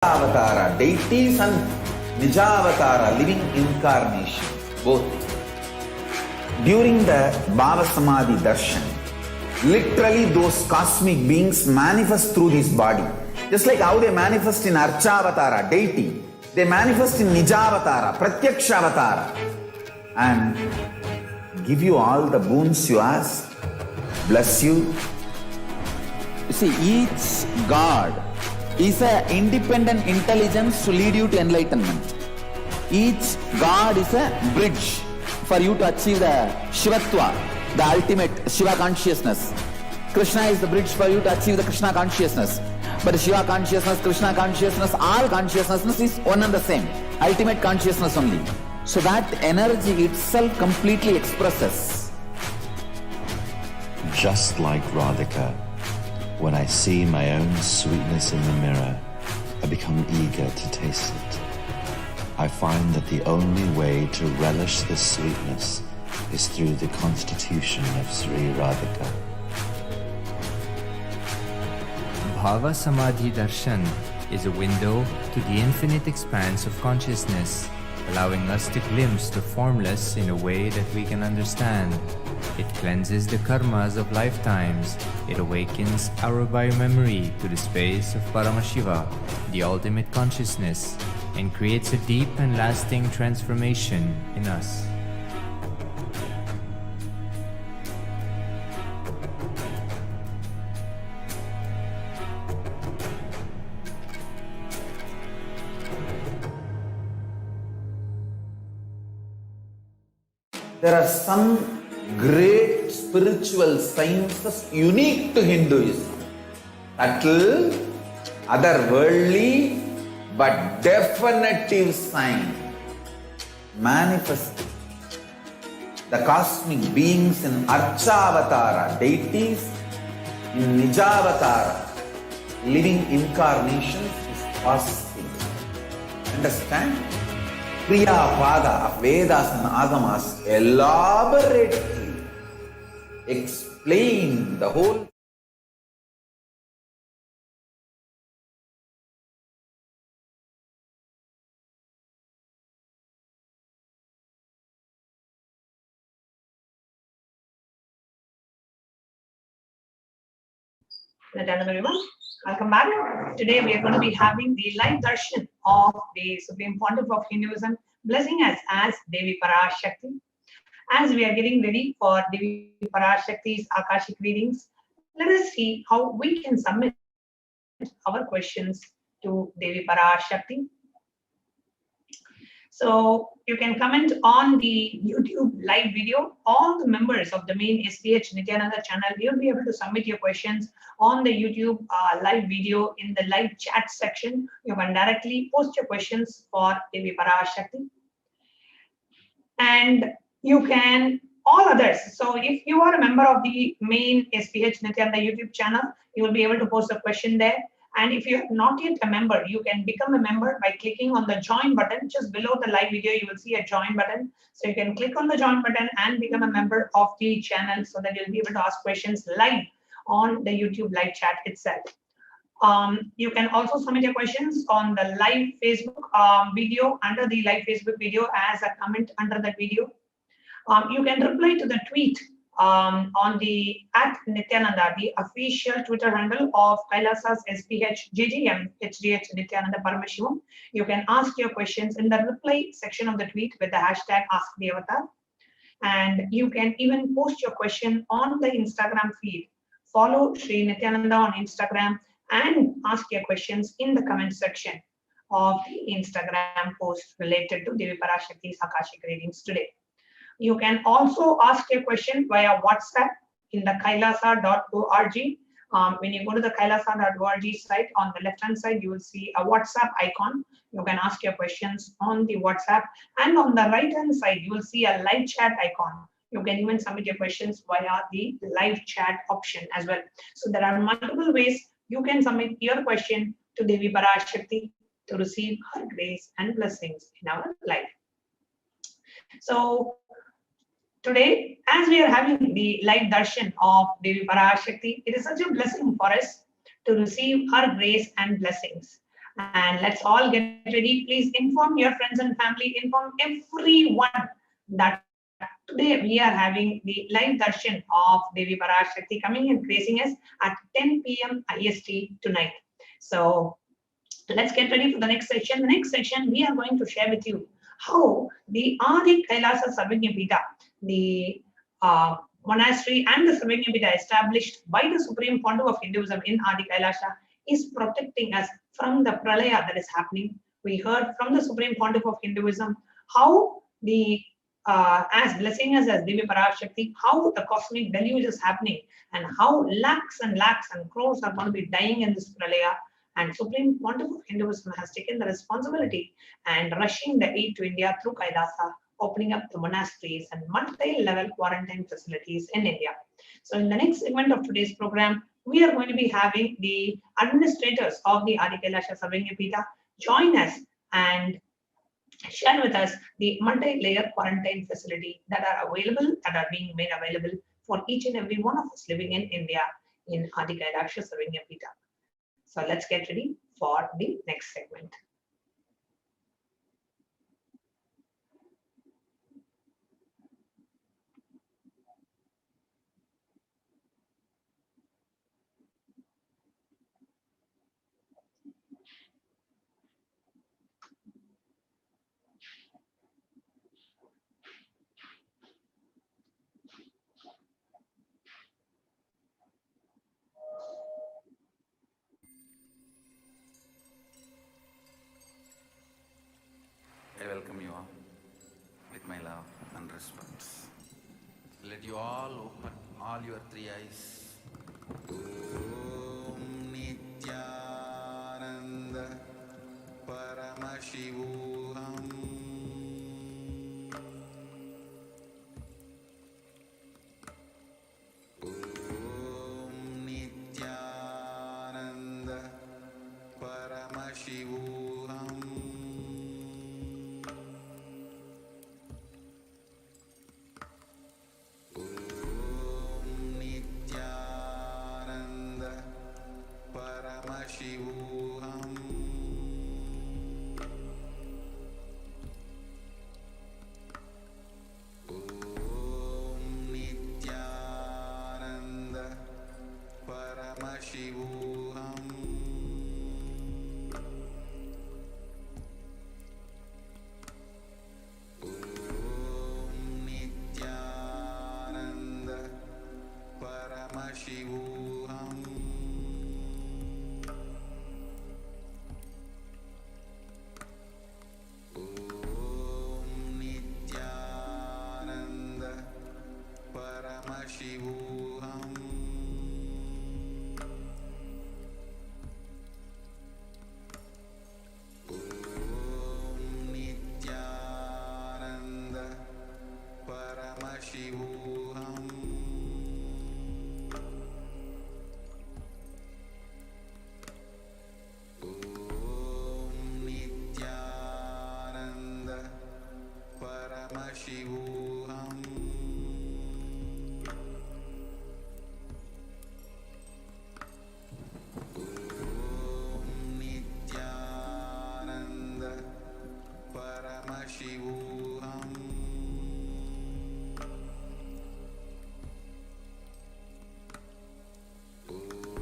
Avatara, deities and Nijavatara, living incarnation, both. During the Bhava Samadhi Darshan, literally those cosmic beings manifest through this body. Just like how they manifest in Archavatara, deity, they manifest in Nijavatara, Pratyakshavatara, and give you all the boons you ask, bless you. You see, each God is an independent intelligence to lead you to enlightenment. Each God is a bridge for you to achieve the Shivatva, the ultimate Shiva consciousness. Krishna is the bridge for you to achieve the Krishna consciousness. But Shiva consciousness, Krishna consciousness, all consciousness is one and the same. Ultimate consciousness only. So that energy itself completely expresses. Just like Radhika, when I see my own sweetness in the mirror, I become eager to taste it. I find that the only way to relish this sweetness is through the constitution of Sri Radhika. Bhava Samadhi Darshan is a window to the infinite expanse of consciousness, allowing us to glimpse the formless in a way that we can understand. It cleanses the karmas of lifetimes. It awakens our biomemory to the space of Paramashiva, the ultimate consciousness, and creates a deep and lasting transformation in us. There are some great spiritual sciences unique to Hinduism. Subtle, otherworldly, but definitive sign. Manifest the cosmic beings in Archavatara, deities, in Nijavatara, living incarnations is possible. Understand? Kriya Pada of Vedas and Agamas elaborately explain the whole. Hello everyone, welcome back. Today we are going to be having the live darshan of the Supreme Pontiff of Hinduism, blessing us as Devi Parashakti. As we are getting ready for Devi Parashakti's Akashic readings, let us see how we can submit our questions to Devi Parashakti. So you can comment on the YouTube live video. All the members of the main HDH Nithyananda channel, you'll be able to submit your questions on the YouTube live video in the live chat section. You can directly post your questions for Devi Parashakti. And you can, all others. So if you are a member of the main SPH Nithyananda YouTube channel, you will be able to post a question there. And if you're not yet a member, you can become a member by clicking on the join button. Just below the live video, you will see a join button. So you can click on the join button and become a member of the channel so that you'll be able to ask questions live on the YouTube live chat itself. You can also submit your questions on the live Facebook video, under the live Facebook video as a comment under that video. You can reply to the tweet on the @Nithyananda, the official Twitter handle of Kailasa's SPH JGM HDH Nithyananda Paramashivam. You can ask your questions in the reply section of the tweet with the hashtag AskTheAvatar. And you can even post your question on the Instagram feed. Follow Sri Nithyananda on Instagram and ask your questions in the comment section of the Instagram post related to Devi Parashakti's Akashic readings today. You can also ask your question via WhatsApp in the kailasa.org. When you go to the kailasa.org site, on the left-hand side, you will see a WhatsApp icon. You can ask your questions on the WhatsApp. And on the right-hand side, you will see a live chat icon. You can even submit your questions via the live chat option as well. So there are multiple ways you can submit your question to Devi Parashakti to receive her grace and blessings in our life. So today, as we are having the live darshan of Devi Parashakti, it is such a blessing for us to receive her grace and blessings. And let's all get ready. Please inform your friends and family, inform everyone that today we are having the live darshan of Devi Parashakti coming and gracing us at 10 p.m. IST tonight. So let's get ready for the next section. The next section, we are going to share with you how the Adi Kailasa Sarvajñapita, the monastery and the Sarvajñapita established by the Supreme Pontiff of Hinduism in Adi Kailasa, is protecting us from the pralaya that is happening. We heard from the Supreme Pontiff of Hinduism how the as blessing us as Devi Parashakti, how the cosmic deluge is happening and how lakhs and crores are going to be dying in this pralaya. And Supreme Pontiff of Hinduism has taken the responsibility and rushing the aid to India through Kailasa, opening up the monasteries and multi-level quarantine facilities in India. So in the next segment of today's program, we are going to be having the administrators of the Adi Kailasa Sarvajñapita join us and share with us the multi-layer quarantine facility that are being made available for each and every one of us living in India in Adi Kailasa Sarvajñapita. So let's get ready for the next segment. I welcome you all with my love and respect. Let you all open all your three eyes. Om Nithyananda Paramashivoham. Om Nithyananda Paramashivoham. Paramashivoham. Om Nithyananda Paramashivoham. Om Nithyananda Paramashivoham. Paramashivoham. Om Nithyananda Paramashivoham. Om Nithyananda Paramashivoham. Paramashivoham.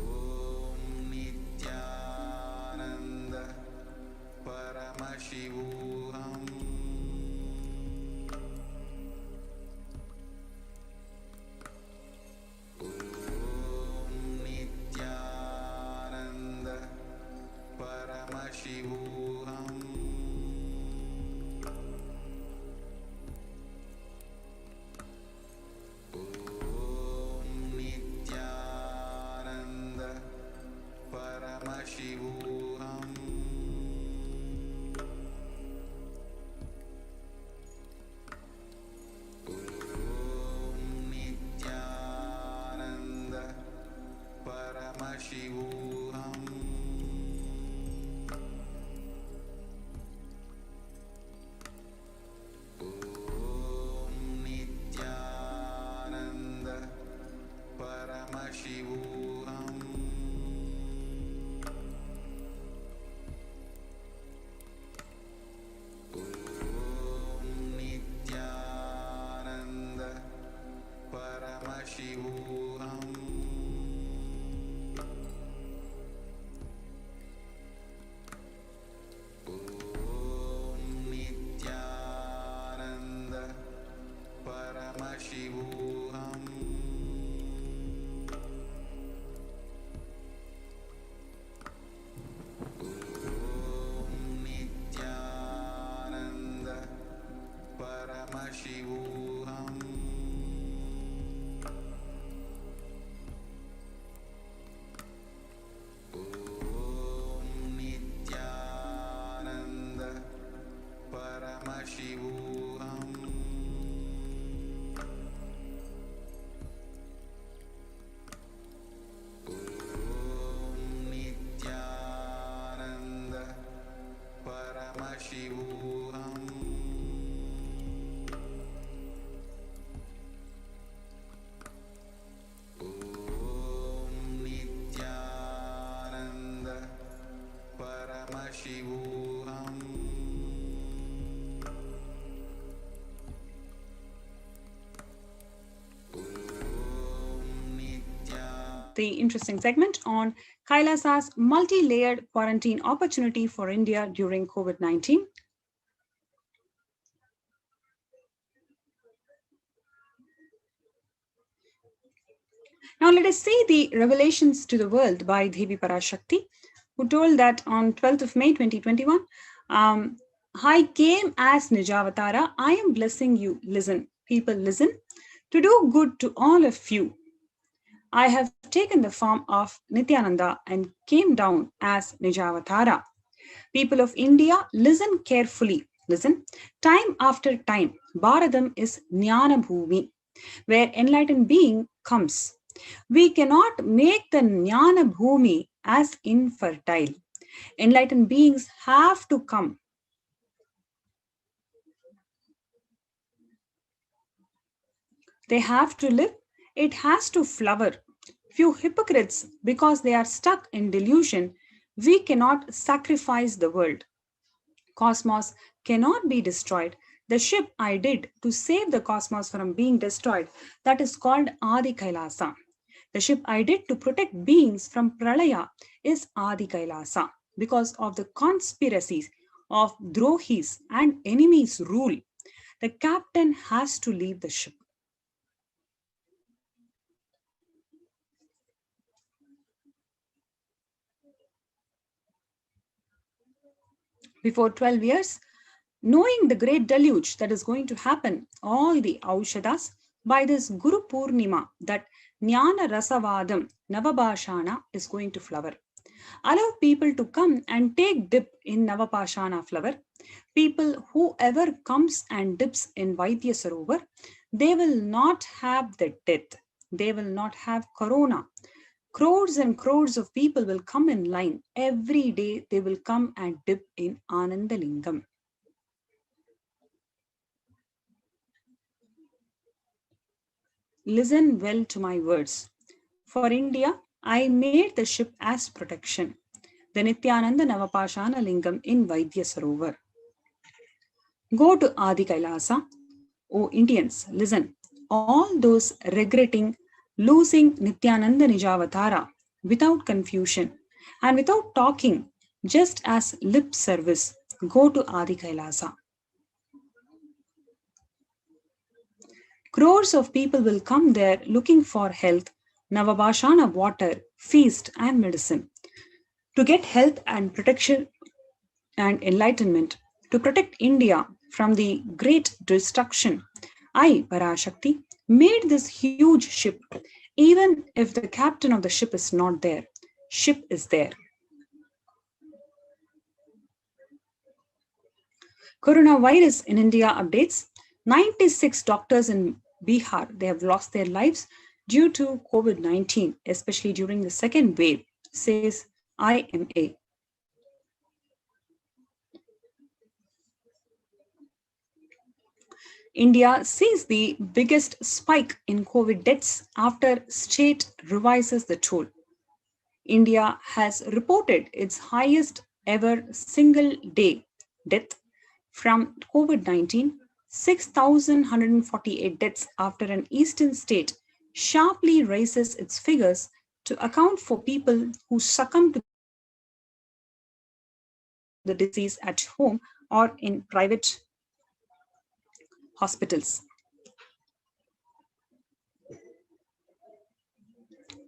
Om Nithyananda Paramashivoham. Om Nithyananda Paramashivoham. Paramashivoham. Om Nithyananda Paramashivoham. The interesting segment on Kailasa's multi-layered quarantine opportunity for India during COVID-19. Now let us see the revelations to the world by Devi Parashakti, who told that on 12th of May 2021, I came as Nijavatara, I am blessing you, listen, people listen, to do good to all of you. I have taken the form of Nithyananda and came down as Nijavatara. People of India, listen carefully. Listen, time after time, Bharadam is Jnana Bhumi, where enlightened being comes. We cannot make the Jnana Bhumi as infertile. Enlightened beings have to come. They have to live. It has to flower. Few hypocrites, because they are stuck in delusion, we cannot sacrifice the world. Cosmos cannot be destroyed. The ship I did to save the cosmos from being destroyed, that is called Adi Kailasa. The ship I did to protect beings from Pralaya is Adi Kailasa. Because of the conspiracies of Drohis and enemies' rule, the captain has to leave the ship. Before 12 years, knowing the great deluge that is going to happen, all the Aushadas, by this Guru Purnima, that Jnana Rasavadam Navabhashana is going to flower. Allow people to come and take dip in Navapashana flower. People, whoever comes and dips in Vaidya Sarovar, they will not have the death. They will not have corona. Crores and crores of people will come in line. Every day they will come and dip in Anandalingam. Listen well to my words. For India, I made the ship as protection. The Nithyananda Navapashana Lingam in Vaidya Sarovar. Go to Adi Kailasa. O Indians, listen. All those regretting losing Nithyananda Nijavatara without confusion and without talking, just as lip service, go to Adi Kailasa. Crores of people will come there looking for health, Navabhashana water, feast and medicine. To get health and protection and enlightenment, to protect India from the great destruction, I, Parashakti, made this huge ship. Even if the captain of the ship is not there, ship is there. Coronavirus in India updates. 96 doctors in Bihar, they have lost their lives due to COVID-19, especially during the second wave, says IMA. India sees the biggest spike in COVID deaths after state revises the toll. India has reported its highest ever single day death from COVID-19, 6,148 deaths after an eastern state sharply raises its figures to account for people who succumb to the disease at home or in private hospitals.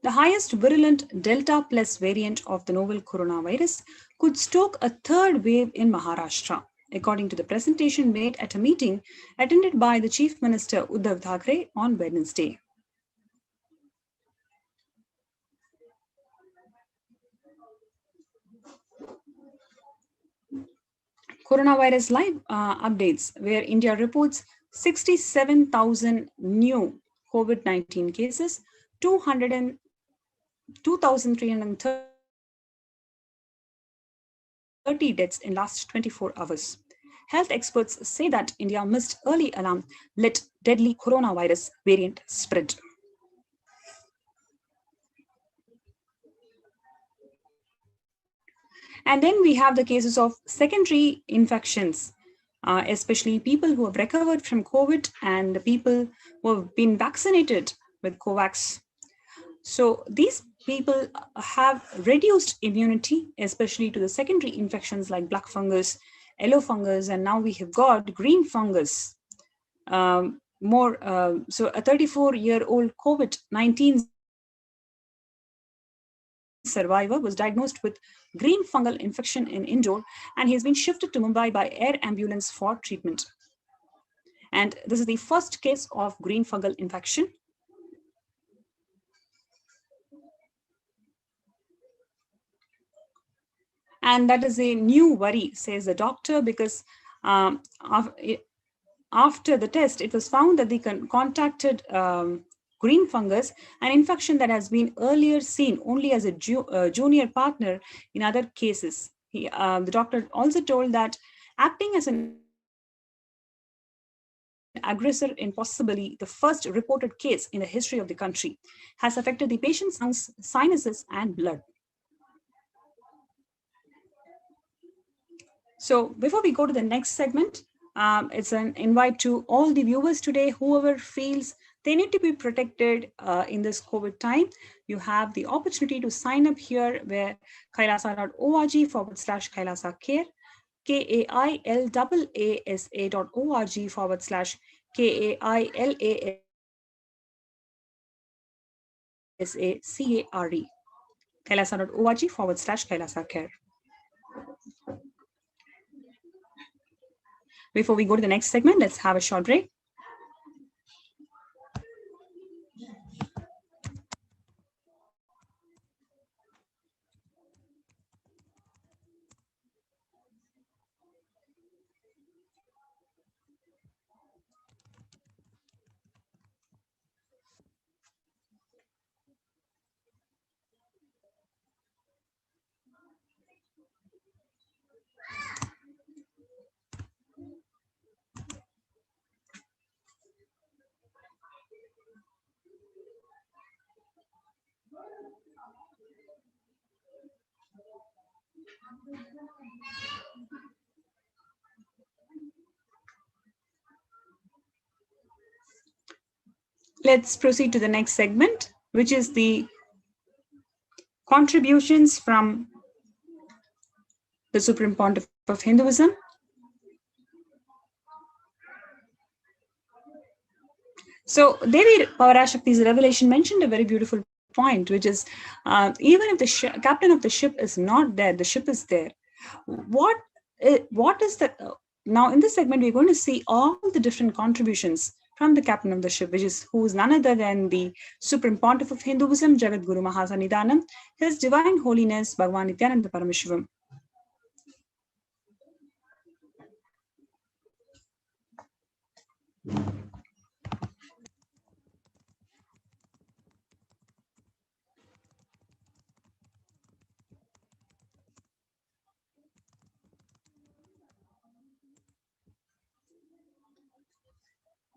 The highest virulent Delta Plus variant of the novel coronavirus could stoke a third wave in Maharashtra, according to the presentation made at a meeting attended by the Chief Minister Uddhav Thackeray on Wednesday. Coronavirus live updates, where India reports 67,000 new COVID-19 cases, 2,330 30 deaths in last 24 hours. Health experts say that India missed early alarm, let deadly coronavirus variant spread. And then we have the cases of secondary infections, especially people who have recovered from COVID and the people who have been vaccinated with COVAX. So these people have reduced immunity, especially to the secondary infections like black fungus, yellow fungus, and now we have got green fungus. So a 34-year-old COVID-19 survivor was diagnosed with green fungal infection in Indore, and he has been shifted to Mumbai by air ambulance for treatment. And this is the first case of green fungal infection. And that is a new worry, says the doctor, because after the test, it was found that they contacted green fungus, an infection that has been earlier seen only as a junior partner in other cases. The doctor also told that acting as an aggressor in possibly the first reported case in the history of the country has affected the patient's lungs, sinuses, and blood. So before we go to the next segment, it's an invite to all the viewers today, whoever feels they need to be protected in this COVID time. You have the opportunity to sign up here where kailasa.org/Kailasa Care, KAILASA.org/KAILASACARE, kailasa.org/Kailasa Care. Before we go to the next segment, let's have a short break. Let's proceed to the next segment, which is the contributions from the Supreme Pontiff of Hinduism. So Devi Parashakti's revelation mentioned a very beautiful point, which is even if the captain of the ship is not there, the ship is there. What is the now in this segment we're going to see all the different contributions from the captain of the ship, who is none other than the Supreme Pontiff of Hinduism, Jagat Guru Mahasanidanam, His Divine Holiness Bhagavan Nithyananda Paramashivam.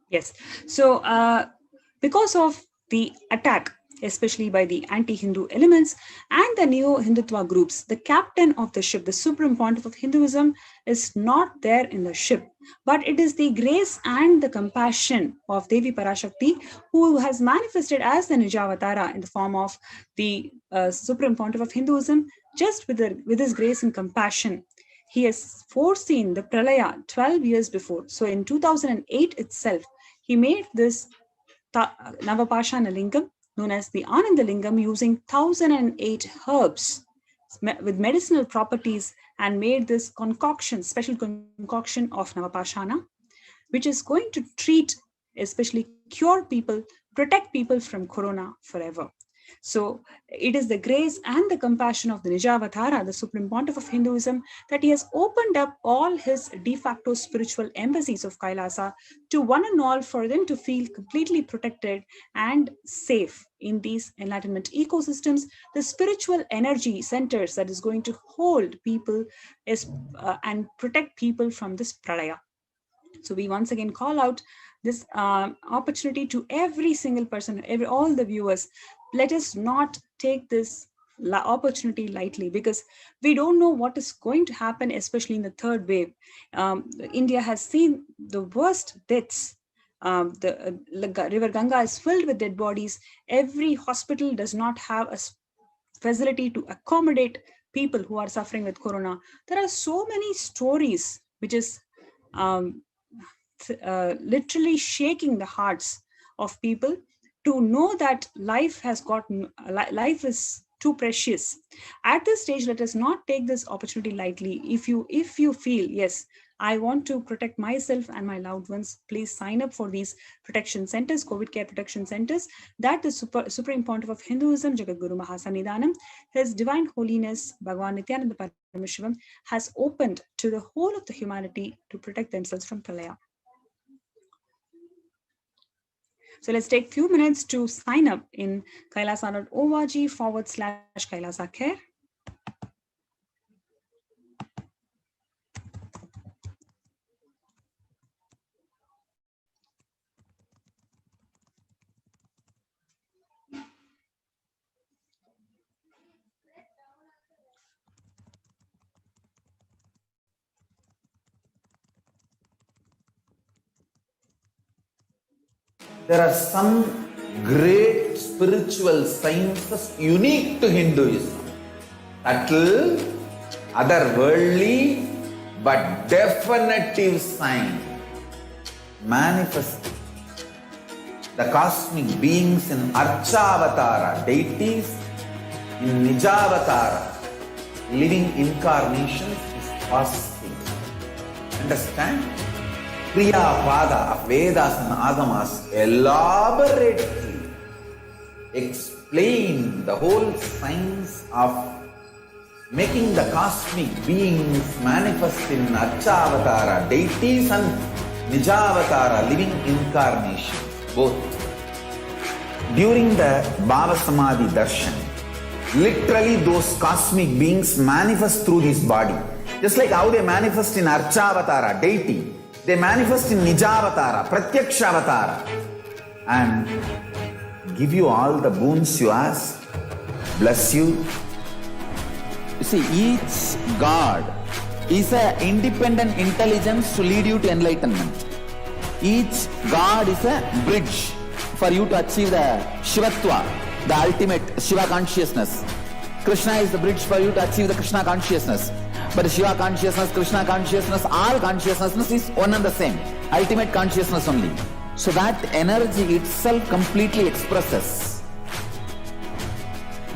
Yes, so because of the attack, especially by the anti-Hindu elements and the neo-Hindutva groups, the captain of the ship, the Supreme Pontiff of Hinduism, is not there in the ship, but it is the grace and the compassion of Devi Parashakti, who has manifested as the Nijavatara in the form of the Supreme Pontiff of Hinduism, just with his grace and compassion. He has foreseen the Pralaya 12 years before. So in 2008 itself, he made this Navapashana Lingam, known as the Ananda Lingam, using 1008 herbs with medicinal properties, and made this special concoction of Navapashana, which is going to treat, especially cure people, protect people from corona forever. So it is the grace and the compassion of the Nijavatara, the Supreme Pontiff of Hinduism, that he has opened up all his de facto spiritual embassies of Kailasa to one and all for them to feel completely protected and safe in these enlightenment ecosystems, the spiritual energy centers that is going to hold people and protect people from this pralaya. So we once again call out this opportunity to every single person, all the viewers. Let us not take this opportunity lightly, because we don't know what is going to happen, especially in the third wave. India has seen the worst deaths. The river Ganga is filled with dead bodies. Every hospital does not have a facility to accommodate people who are suffering with corona. There are so many stories which is literally shaking the hearts of people to know that life is too precious. At this stage, let us not take this opportunity lightly. If you feel, yes, I want to protect myself and my loved ones, please sign up for these protection centers, COVID care protection centers, that the Supreme Pontiff of Hinduism, Jagadguru Mahasannidhanam, His Divine Holiness, Bhagavan Nithyananda Paramashivam, has opened to the whole of the humanity to protect themselves from pralaya. So let's take a few minutes to sign up in kailasa.org/Kailasa Care. There are some great spiritual sciences unique to Hinduism. Subtle, otherworldly, but definitive sign. Manifesting the cosmic beings in Archavatara, deities in Nijavatara, living incarnations is possible. Understand? Kriya Pada of Vedas and Agamas elaborately explain the whole science of making the cosmic beings manifest in Archavatara, deities and Nijavatara, living incarnations, both. During the Bhava Samadhi Darshan, literally those cosmic beings manifest through this body. Just like how they manifest in Archavatara, deity, they manifest in Nijavatara, Pratyakshavatara, and give you all the boons you ask, bless you. You see, each God is an independent intelligence to lead you to enlightenment. Each God is a bridge for you to achieve the Shivatva, the ultimate Shiva consciousness. Krishna is the bridge for you to achieve the Krishna consciousness. But Shiva consciousness, Krishna consciousness, all consciousness is one and the same. Ultimate consciousness only. So that energy itself completely expresses.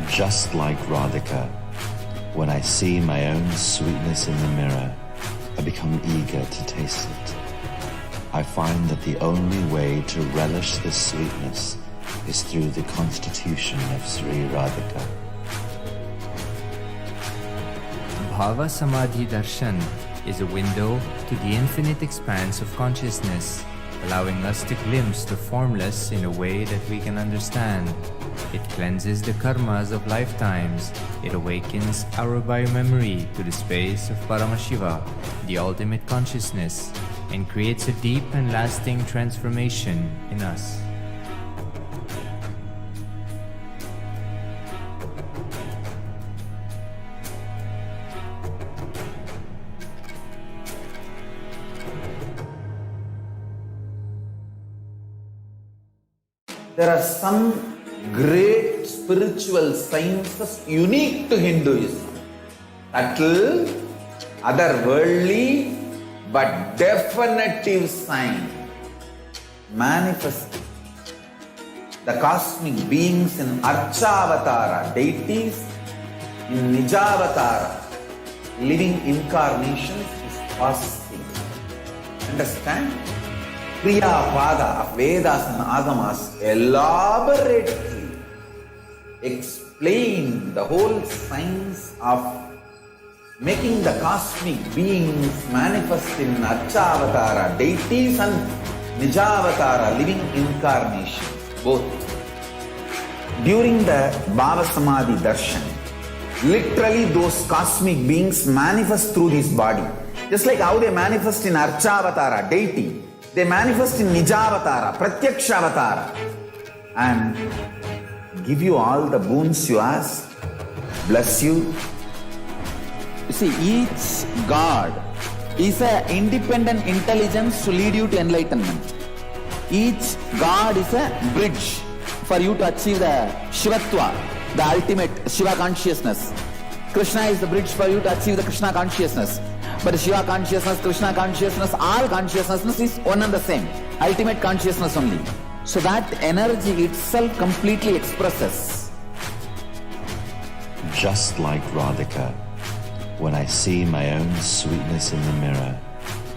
Just like Radhika, when I see my own sweetness in the mirror, I become eager to taste it. I find that the only way to relish this sweetness is through the constitution of Sri Radhika. Bhava Samadhi Darshan is a window to the infinite expanse of consciousness, allowing us to glimpse the formless in a way that we can understand. It cleanses the karmas of lifetimes. It awakens our biomemory to the space of Paramashiva, the ultimate consciousness, and creates a deep and lasting transformation in us. There are some great spiritual sciences unique to Hinduism. Subtle, otherworldly, but definitive sign. Manifesting the cosmic beings in Archavatara, deities in Nijavatara, living incarnations is possible. Understand? Kriya Pada of Vedas and Agamas elaborately explain the whole science of making the cosmic beings manifest in Archavatara, deities, and Nijavatara, living incarnations, both. During the Bhava Samadhi Darshan, literally those cosmic beings manifest through this body. Just like how they manifest in Archavatara, deity, they manifest in Nijavatara, Pratyakshavatara, and give you all the boons you ask, bless you. You see, each God is an independent intelligence to lead you to enlightenment. Each God is a bridge for you to achieve the Shivatva, the ultimate Shiva consciousness. Krishna is the bridge for you to achieve the Krishna consciousness. But the Shiva consciousness, Krishna consciousness, all consciousness is one and the same. Ultimate consciousness only. So that energy itself completely expresses. Just like Radhika, when I see my own sweetness in the mirror,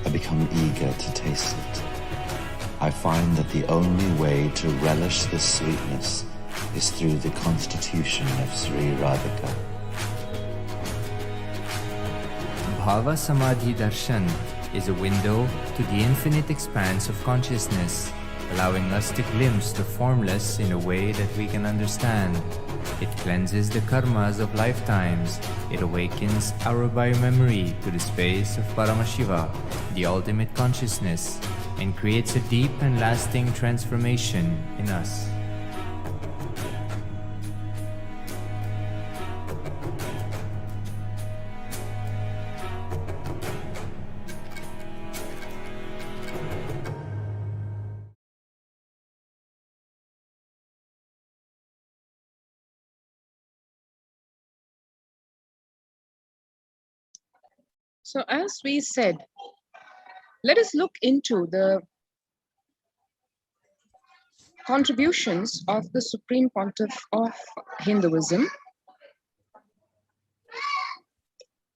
I become eager to taste it. I find that the only way to relish this sweetness is through the constitution of Sri Radhika. Bhava Samadhi Darshan is a window to the infinite expanse of consciousness, allowing us to glimpse the formless in a way that we can understand. It cleanses the karmas of lifetimes. It awakens our biomemory to the space of Paramashiva, the ultimate consciousness, and creates a deep and lasting transformation in us. So as we said, let us look into the contributions of the Supreme Pontiff of Hinduism.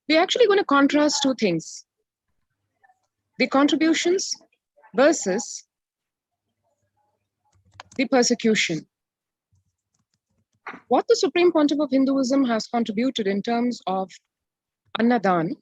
We're actually going to contrast two things: the contributions versus the persecution. What the Supreme Pontiff of Hinduism has contributed in terms of Annadan,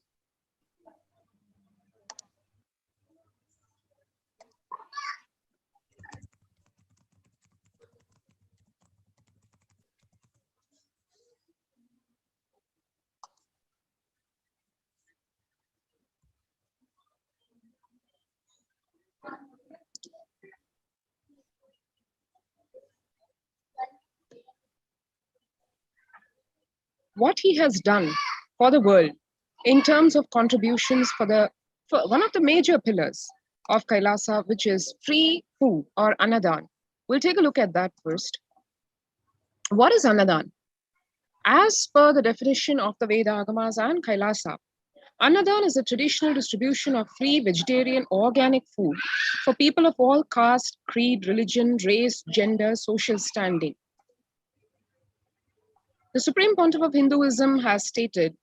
what he has done for the world in terms of contributions for one of the major pillars of Kailasa, which is free food or Annadan. We'll take a look at that first. What is Annadan? As per the definition of the Veda Agamas and Kailasa, Annadan is a traditional distribution of free vegetarian organic food for people of all caste, creed, religion, race, gender, social standing. The Supreme Pontiff of Hinduism has stated,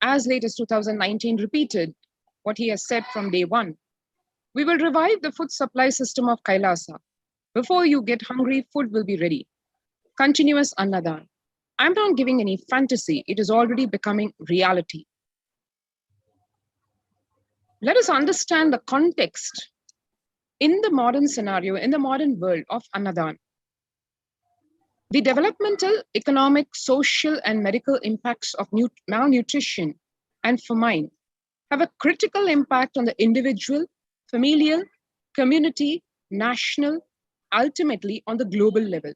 as late as 2019, repeated what he has said from day one. We will revive the food supply system of Kailasa. Before you get hungry, food will be ready. Continuous Annadan. I'm not giving any fantasy. It is already becoming reality. Let us understand the context in the modern scenario, in the modern world of Annadan. The developmental, economic, social, and medical impacts of malnutrition and famine have a critical impact on the individual, familial, community, national, ultimately on the global level.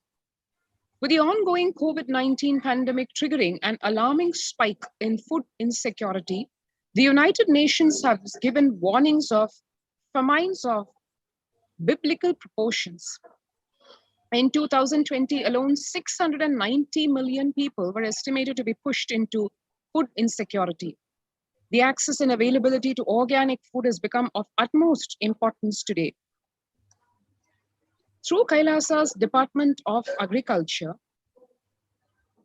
With the ongoing COVID-19 pandemic triggering an alarming spike in food insecurity, the United Nations have given warnings of famines of biblical proportions. In 2020 alone, 690 million people were estimated to be pushed into food insecurity. The access and availability to organic food has become of utmost importance today. Through Kailasa's Department of Agriculture,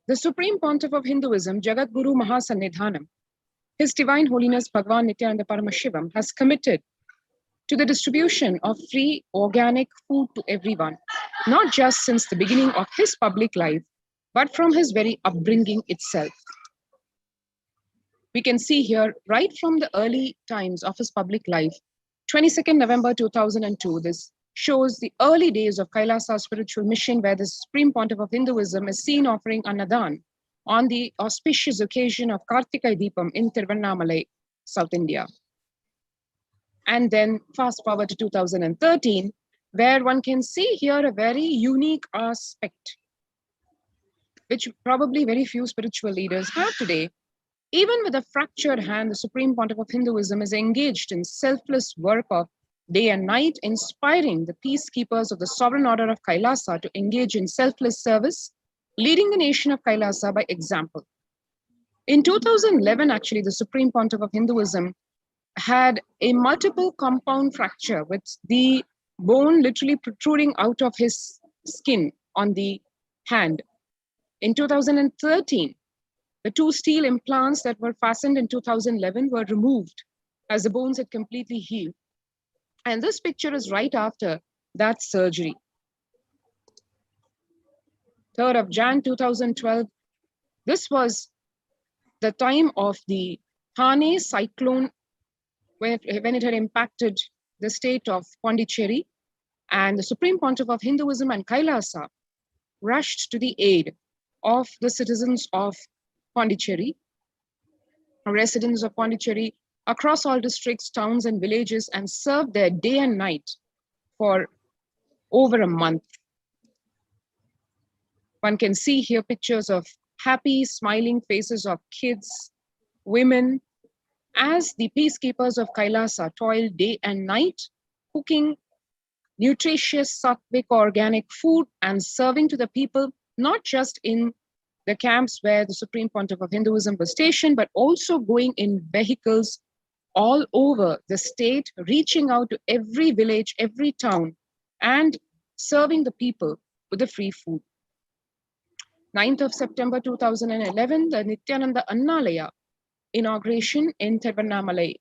the Supreme Pontiff of Hinduism, Jagadguru Mahasannidhanam, His Divine Holiness Bhagavan Nithyananda Paramashivam, has committed to the distribution of free organic food to everyone, not just since the beginning of his public life, but from his very upbringing itself. We can see here, right from the early times of his public life, 22nd November 2002, this shows the early days of Kailasa spiritual mission, where the Supreme Pontiff of Hinduism is seen offering Annadan on the auspicious occasion of Kartika Deepam in Tiruvannamalai, South India. And then fast forward to 2013, where one can see here a very unique aspect, which probably very few spiritual leaders have today. Even with a fractured hand, the Supreme Pontiff of Hinduism is engaged in selfless work of day and night, inspiring the peacekeepers of the sovereign order of Kailasa to engage in selfless service, leading the nation of Kailasa by example. In 2011, actually, the Supreme Pontiff of Hinduism had a multiple compound fracture with the bone literally protruding out of his skin on the hand. In 2013, the 2 steel implants that were fastened in 2011 were removed as the bones had completely healed. And this picture is right after that surgery. 3rd of Jan 2012, this was the time of the Thane cyclone when it had impacted the state of Pondicherry, and the Supreme Pontiff of Hinduism and Kailasa rushed to the aid of the citizens of Pondicherry, residents of Pondicherry across all districts, towns, and villages, and served there day and night for over a month. One can see here pictures of happy, smiling faces of kids, women, as the peacekeepers of Kailasa toiled day and night, cooking nutritious, sattvic, organic food and serving to the people, not just in the camps where the Supreme Pontiff of Hinduism was stationed, but also going in vehicles all over the state, reaching out to every village, every town, and serving the people with the free food. 9th of September 2011, the Nithyananda Annalaya inauguration in Tiruvannamalai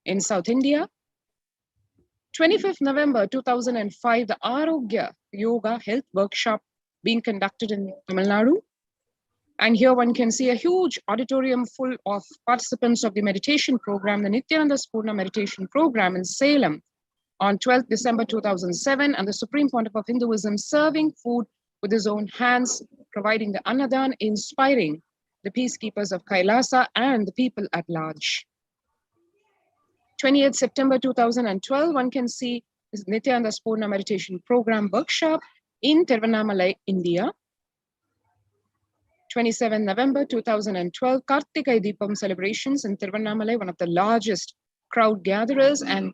in South India. 25th November 2005, the Arogya Yoga Health Workshop being conducted in Tamil Nadu. And here one can see a huge auditorium full of participants of the meditation program, the Nithyananda Spurna meditation program in Salem on 12th December 2007, and the Supreme Pontiff of Hinduism serving food with his own hands, providing the Annadan, inspiring the peacekeepers of Kailasa and the people at large. 28th September 2012, one can see this Nithyananda Spurna meditation program workshop in Tiruvannamalai, India. 27 November 2012, Kartika Deepam celebrations in Tiruvannamalai, one of the largest crowd gatherers, and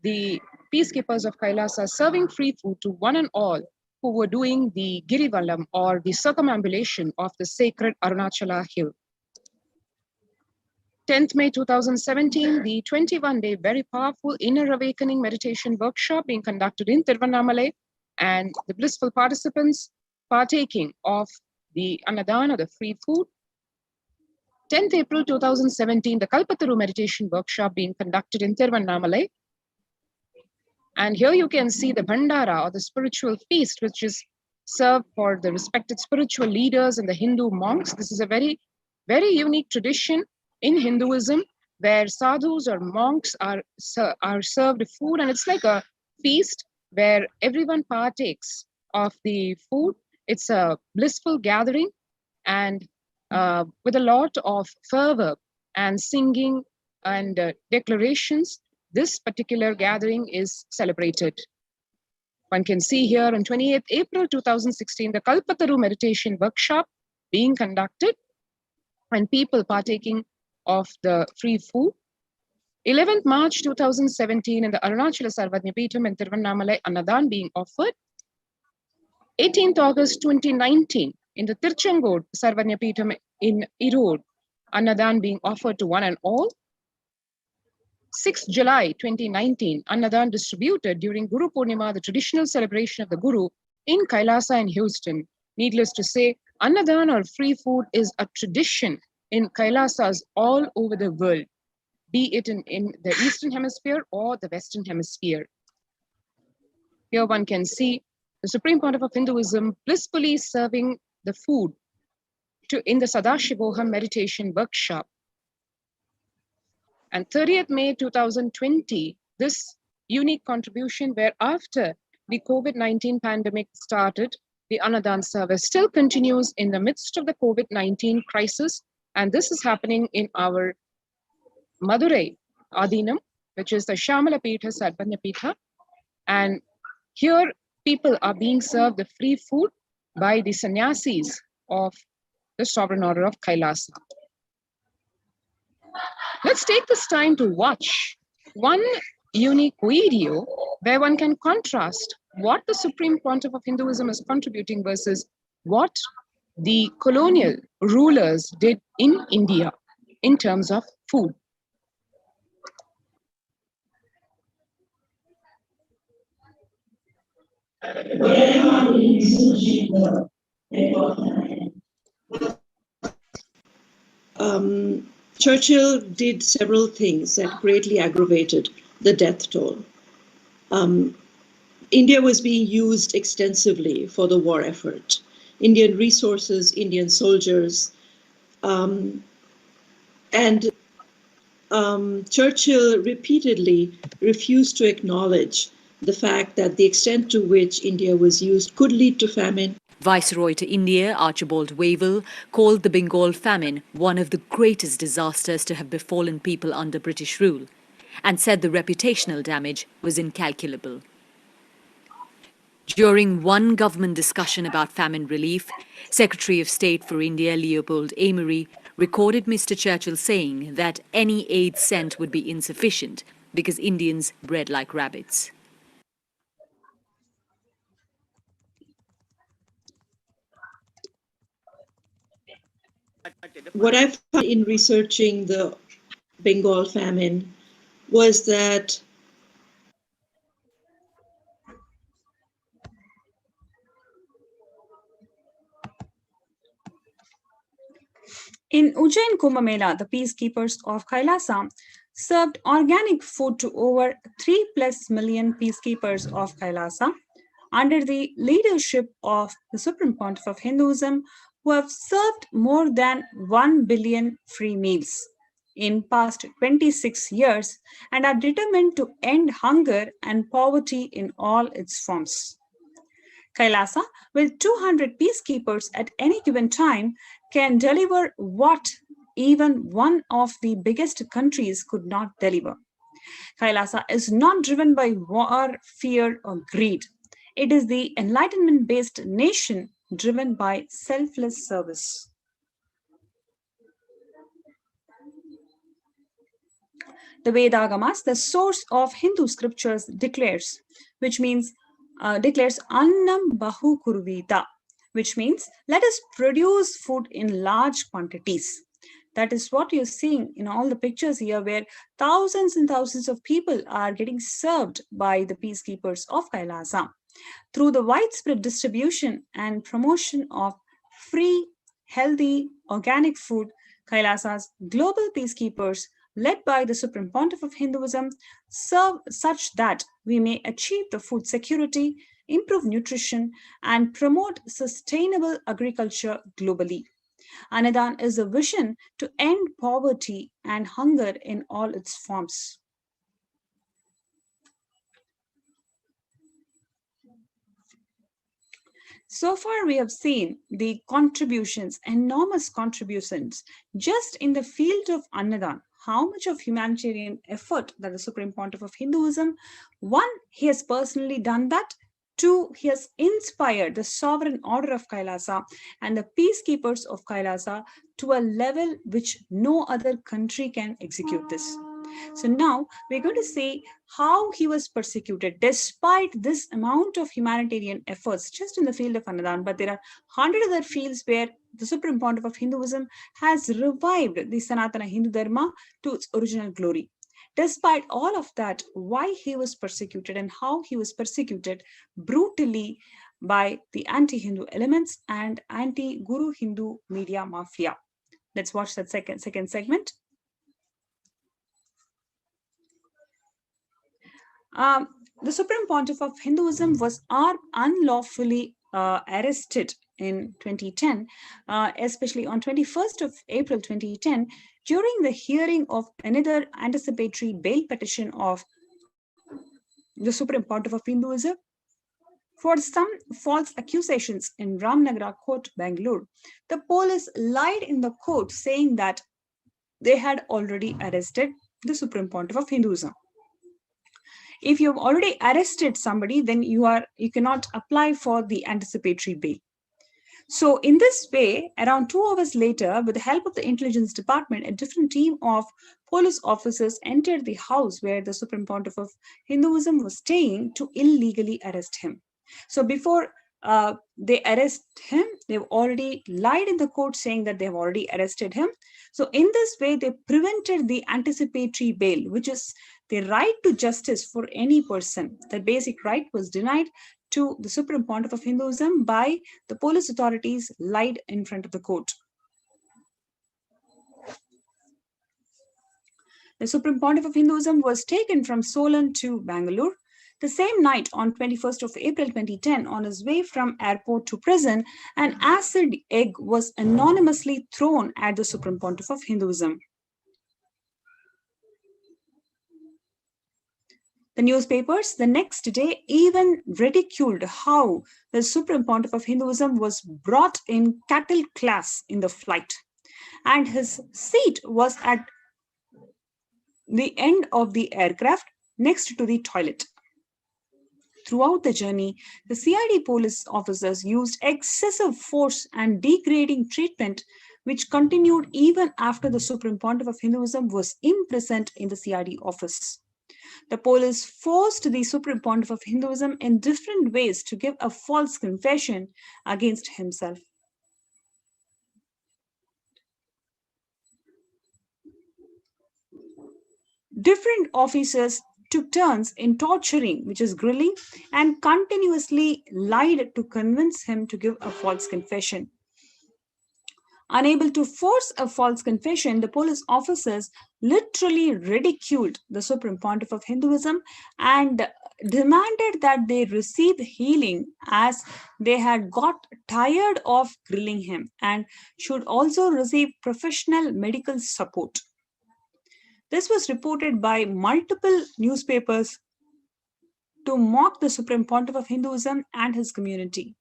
the peacekeepers of Kailasa serving free food to one and all who were doing the Girivalam, or the circumambulation of the sacred Arunachala hill. 10th May 2017, the 21-day very powerful inner awakening meditation workshop being conducted in Tiruvannamalai, and the blissful participants partaking of the Annadan, or the free food. 10th April 2017, the Kalpataru meditation workshop being conducted in Tiruvannamalai. And here you can see the Bhandara, or the spiritual feast, which is served for the respected spiritual leaders and the Hindu monks. This is a very, very unique tradition in Hinduism, where sadhus or monks are served food, and it's like a feast where everyone partakes of the food. It's a blissful gathering, and with a lot of fervor and singing and declarations, this particular gathering is celebrated. One can see here on 28th April 2016, the Kalpataru meditation workshop being conducted and people partaking of the free food. 11th March 2017, in the Arunachala Sarvajñapīఠam in Tiruvannamalai, Annadan being offered. 18th August 2019, in the Tirchangod Sarvajñapīఠam in Erode, Annadan being offered to one and all. 6th July 2019, Annadan distributed during Guru Purnima, the traditional celebration of the Guru in Kailasa and Houston. Needless to say, Annadan, or free food, is a tradition in Kailasas all over the world, be it in the Eastern Hemisphere or the Western Hemisphere. Here one can see the Supreme Pontiff of Hinduism blissfully serving the food in the Sadashivoham meditation workshop. And 30th May 2020, this unique contribution where after the COVID-19 pandemic started, the Annadan service still continues in the midst of the COVID-19 crisis. And this is happening in our Madurai Adinam, which is the Shamala Pitha Sarvanya Pitha. And here people are being served the free food by the sannyasis of the Sovereign Order of Kailasa. Let's take this time to watch one unique video where one can contrast what the Supreme Pontiff of Hinduism is contributing versus what the colonial rulers did in India in terms of food. Churchill did several things that greatly aggravated the death toll. India was being used extensively for the war effort. Indian resources, Indian soldiers, and Churchill repeatedly refused to acknowledge the fact that the extent to which India was used could lead to famine. Viceroy to India, Archibald Wavell, called the Bengal famine one of the greatest disasters to have befallen people under British rule, and said the reputational damage was incalculable. During one government discussion about famine relief, Secretary of State for India Leopold Amery recorded Mr. Churchill saying that any aid sent would be insufficient because Indians bred like rabbits. What I found in researching the Bengal famine was that in Ujjain Kumbh Mela, the peacekeepers of Kailasa served organic food to over 3+ million peacekeepers of Kailasa under the leadership of the Supreme Pontiff of Hinduism, who have served more than 1 billion free meals in past 26 years and are determined to end hunger and poverty in all its forms. Kailasa, with 200 peacekeepers at any given time, can deliver what even one of the biggest countries could not deliver. Kailasa is not driven by war, fear, or greed. It is the enlightenment-based nation driven by selfless service. The Vedagamas, the source of Hindu scriptures, declares, declares Annam Bahu Kurvita, which means let us produce food in large quantities. That is what you're seeing in all the pictures here, where thousands and thousands of people are getting served by the peacekeepers of Kailasa. Through the widespread distribution and promotion of free, healthy, organic food, Kailasa's global peacekeepers, led by the Supreme Pontiff of Hinduism, serve such that we may achieve the food security, improve nutrition, and promote sustainable agriculture globally. Annadan is a vision to end poverty and hunger in all its forms. So far, we have seen the contributions, enormous contributions, just in the field of Annadan. How much of humanitarian effort that the Supreme Pontiff of Hinduism, one, he has personally done that. Two, he has inspired the Sovereign Order of Kailasa and the peacekeepers of Kailasa to a level which no other country can execute this. So now we're going to see how he was persecuted despite this amount of humanitarian efforts just in the field of Annadan. But there are 100 other fields where the Supreme Pontiff of Hinduism has revived the Sanatana Hindu Dharma to its original glory. Despite all of that, why he was persecuted and how he was persecuted brutally by the anti-Hindu elements and anti-Guru Hindu media mafia. Let's watch that second segment. The Supreme Pontiff of Hinduism was unlawfully arrested in 2010, especially on 21st of April 2010, during the hearing of another anticipatory bail petition of the Supreme Pontiff of Hinduism for some false accusations in Ramnagara Court, Bangalore. The police lied in the court, saying that they had already arrested the Supreme Pontiff of Hinduism. If you've already arrested somebody, then you cannot apply for the anticipatory bail. So in this way, around 2 hours later, with the help of the intelligence department, a different team of police officers entered the house where the Supreme Pontiff of Hinduism was staying to illegally arrest him. So before they arrest him, they've already lied in the court saying that they've already arrested him. So in this way, they prevented the anticipatory bail, which is the right to justice for any person. That basic right was denied to the Supreme Pontiff of Hinduism by the police authorities lied in front of the court. The Supreme Pontiff of Hinduism was taken from Solan to Bangalore. The same night, on 21st of April 2010, on his way from airport to prison, an acid egg was anonymously thrown at the Supreme Pontiff of Hinduism. The newspapers the next day even ridiculed how the Supreme Pontiff of Hinduism was brought in cattle class in the flight, and his seat was at the end of the aircraft next to the toilet. Throughout the journey, the CID police officers used excessive force and degrading treatment, which continued even after the Supreme Pontiff of Hinduism was imprisoned in the CID office. The police forced the Supreme Pontiff of Hinduism in different ways to give a false confession against himself. Different officers took turns in torturing, which is grilling, and continuously lied to convince him to give a false confession. Unable to force a false confession, the police officers literally ridiculed the Supreme Pontiff of Hinduism and demanded that they receive healing, as they had got tired of grilling him, and should also receive professional medical support. This was reported by multiple newspapers to mock the Supreme Pontiff of Hinduism and his community.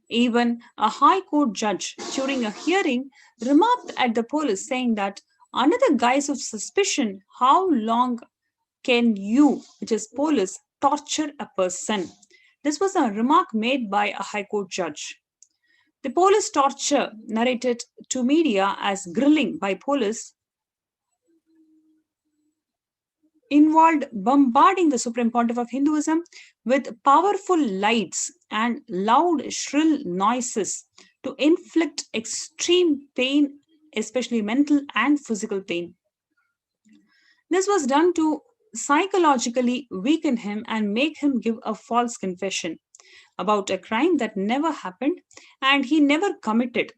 Even a High Court judge, during a hearing, remarked at the police, saying that under the guise of suspicion, how long can you, which is police, torture a person? This was a remark made by a High Court judge. The police torture, narrated to media as grilling by police, involved bombarding the Supreme Pontiff of Hinduism with powerful lights and loud, shrill noises to inflict extreme pain, especially mental and physical pain. This was done to psychologically weaken him and make him give a false confession about a crime that never happened and he never committed.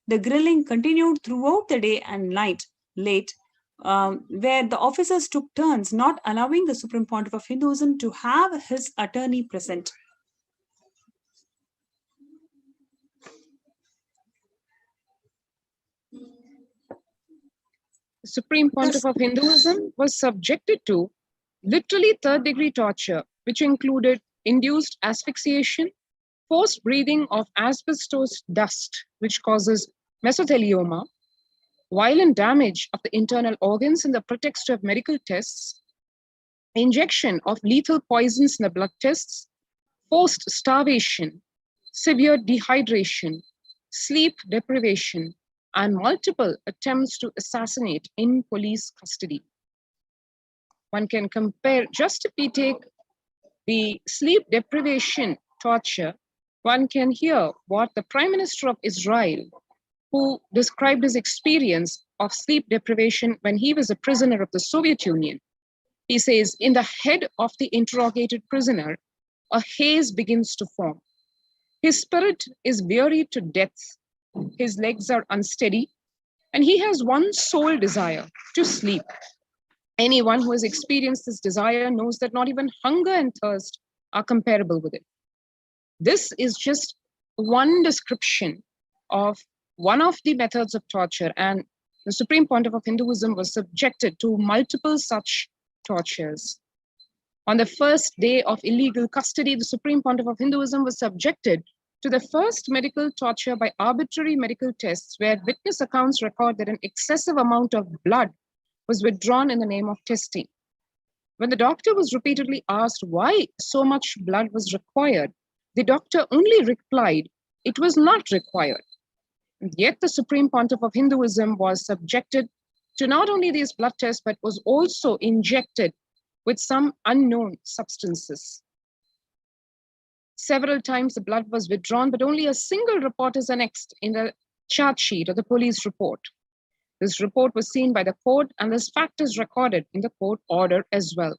The grilling continued throughout the day and night, late, where the officers took turns not allowing the Supreme Pontiff of Hinduism to have his attorney present. The Supreme Pontiff of Hinduism was subjected to literally third-degree torture, which included induced asphyxiation, forced breathing of asbestos dust, which causes mesothelioma, violent damage of the internal organs in the pretext of medical tests, injection of lethal poisons in the blood tests, forced starvation, severe dehydration, sleep deprivation, and multiple attempts to assassinate in police custody. One can compare, just if we take the sleep deprivation torture, one can hear what the Prime Minister of Israel, who described his experience of sleep deprivation when he was a prisoner of the Soviet Union. He says, in the head of the interrogated prisoner, a haze begins to form. His spirit is wearied to death. His legs are unsteady, and he has one sole desire: to sleep. Anyone who has experienced this desire knows that not even hunger and thirst are comparable with it. This is just one description of one of the methods of torture, and the Supreme Pontiff of Hinduism was subjected to multiple such tortures. On the first day of illegal custody, the Supreme Pontiff of Hinduism was subjected to the first medical torture by arbitrary medical tests, where witness accounts record that an excessive amount of blood was withdrawn in the name of testing. When the doctor was repeatedly asked why so much blood was required, the doctor only replied, it was not required. And yet the Supreme Pontiff of Hinduism was subjected to not only these blood tests, but was also injected with some unknown substances. Several times the blood was withdrawn, but only a single report is annexed in the charge sheet of the police report. This report was seen by the court, and this fact is recorded in the court order as well.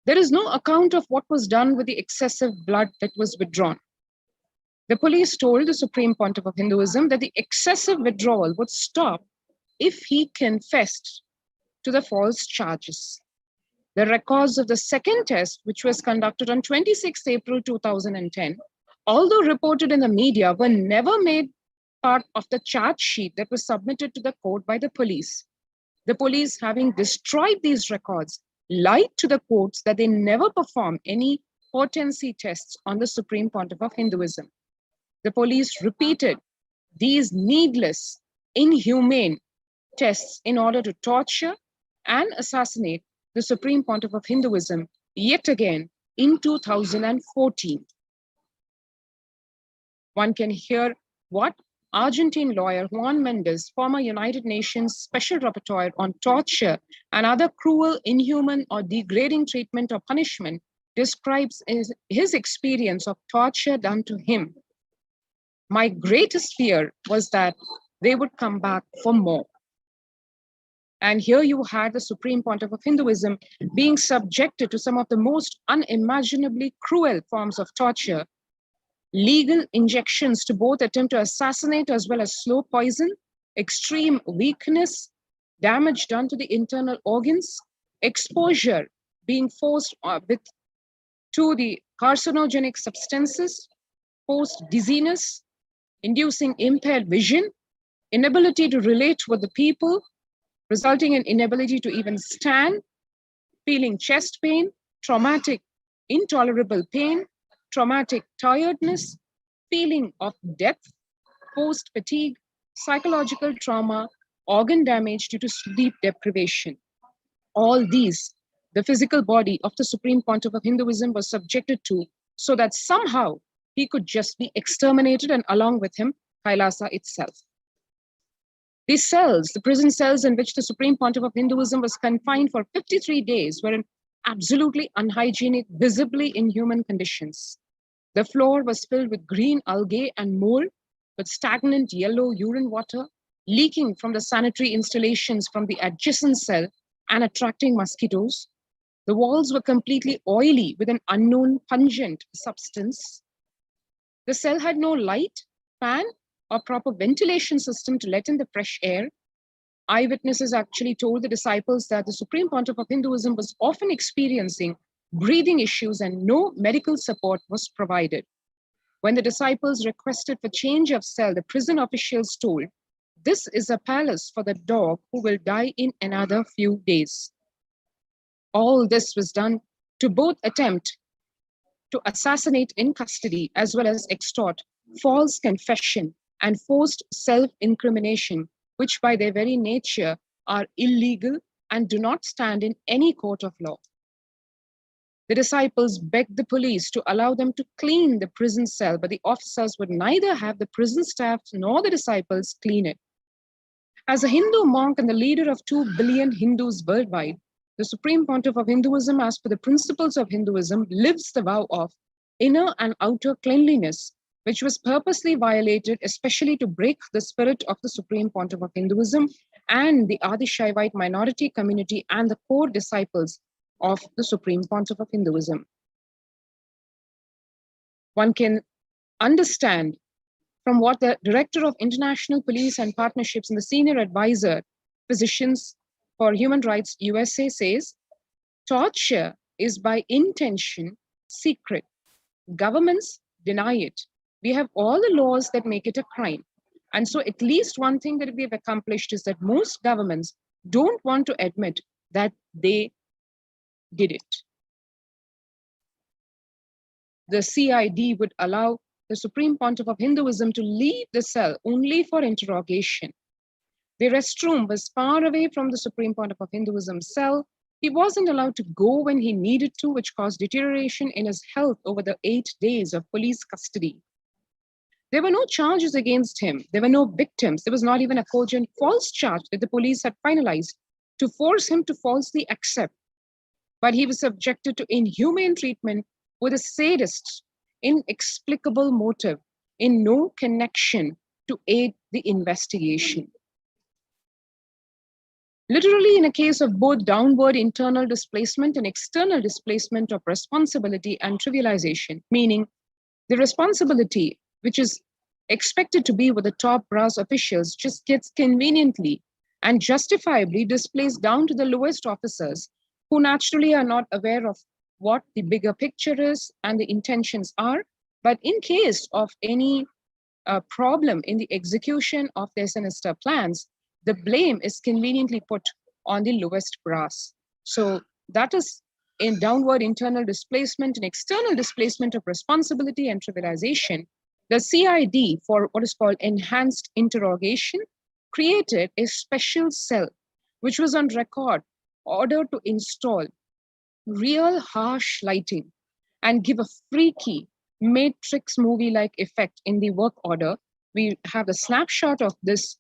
There is no account of what was done with the excessive blood that was withdrawn. The police told the Supreme Pontiff of Hinduism that the excessive withdrawal would stop if he confessed to the false charges. The records of the second test, which was conducted on 26 April 2010, although reported in the media, were never made part of the charge sheet that was submitted to the court by the police. The police, having destroyed these records, lied to the courts that they never performed any potency tests on the Supreme Pontiff of Hinduism. The police repeated these needless, inhumane tests in order to torture and assassinate the Supreme Pontiff of Hinduism yet again in 2014. One can hear what Argentine lawyer Juan Mendez, former United Nations Special Rapporteur on torture and other cruel, inhuman, or degrading treatment or punishment, describes his experience of torture done to him. My greatest fear was that they would come back for more. And here you had the Supreme Pontiff of Hinduism being subjected to some of the most unimaginably cruel forms of torture, legal injections to both attempt to assassinate as well as slow poison, extreme weakness, damage done to the internal organs, exposure being forced to the carcinogenic substances, forced dizziness, inducing impaired vision, inability to relate with the people, resulting in inability to even stand, feeling chest pain, traumatic, intolerable pain, traumatic tiredness, feeling of death, post-fatigue, psychological trauma, organ damage due to sleep deprivation. All these, the physical body of the Supreme Pontiff of Hinduism was subjected to, so that somehow he could just be exterminated, and along with him, Kailasa itself. These cells, the prison cells in which the Supreme Pontiff of Hinduism was confined for 53 days, were in absolutely unhygienic, visibly inhuman conditions. The floor was filled with green algae and mold, with stagnant yellow urine water leaking from the sanitary installations from the adjacent cell and attracting mosquitoes. The walls were completely oily with an unknown pungent substance. The cell had no light, fan, or proper ventilation system to let in the fresh air. Eyewitnesses actually told the disciples that the Supreme Pontiff of Hinduism was often experiencing breathing issues and no medical support was provided. When the disciples requested for change of cell, the prison officials told, "This is a palace for the dog who will die in another few days." All this was done to both attempt to assassinate in custody as well as extort false confession and forced self-incrimination, which by their very nature are illegal and do not stand in any court of law. The disciples begged the police to allow them to clean the prison cell, but the officers would neither have the prison staff nor the disciples clean it. As a Hindu monk and the leader of 2 billion Hindus worldwide, the Supreme Pontiff of Hinduism, as per the principles of Hinduism, lives the vow of inner and outer cleanliness, which was purposely violated, especially to break the spirit of the Supreme Pontiff of Hinduism and the Adi-Shaivite minority community and the core disciples of the Supreme Pontiff of Hinduism. One can understand from what the Director of International Police and Partnerships and the Senior Advisor, Physicians, for Human Rights USA says, torture is by intention secret. Governments deny it. We have all the laws that make it a crime. And so at least one thing that we've accomplished is that most governments don't want to admit that they did it. The CID would allow the Supreme Pontiff of Hinduism to leave the cell only for interrogation. The restroom was far away from the Supreme Pontiff of Hinduism's cell. He wasn't allowed to go when he needed to, which caused deterioration in his health over the 8 days of police custody. There were no charges against him. There were no victims. There was not even a cogent false charge that the police had finalized to force him to falsely accept. But he was subjected to inhumane treatment with a sadist, inexplicable motive in no connection to aid the investigation. Literally, in a case of both downward internal displacement and external displacement of responsibility and trivialization, meaning the responsibility, which is expected to be with the top brass officials, just gets conveniently and justifiably displaced down to the lowest officers, who naturally are not aware of what the bigger picture is and the intentions are. But in case of any problem in the execution of their sinister plans, the blame is conveniently put on the lowest brass. So that is in downward internal displacement and external displacement of responsibility and trivialization. The CID, for what is called enhanced interrogation, created a special cell, which was on record, ordered to install real harsh lighting and give a freaky Matrix movie-like effect in the work order. We have a snapshot of this.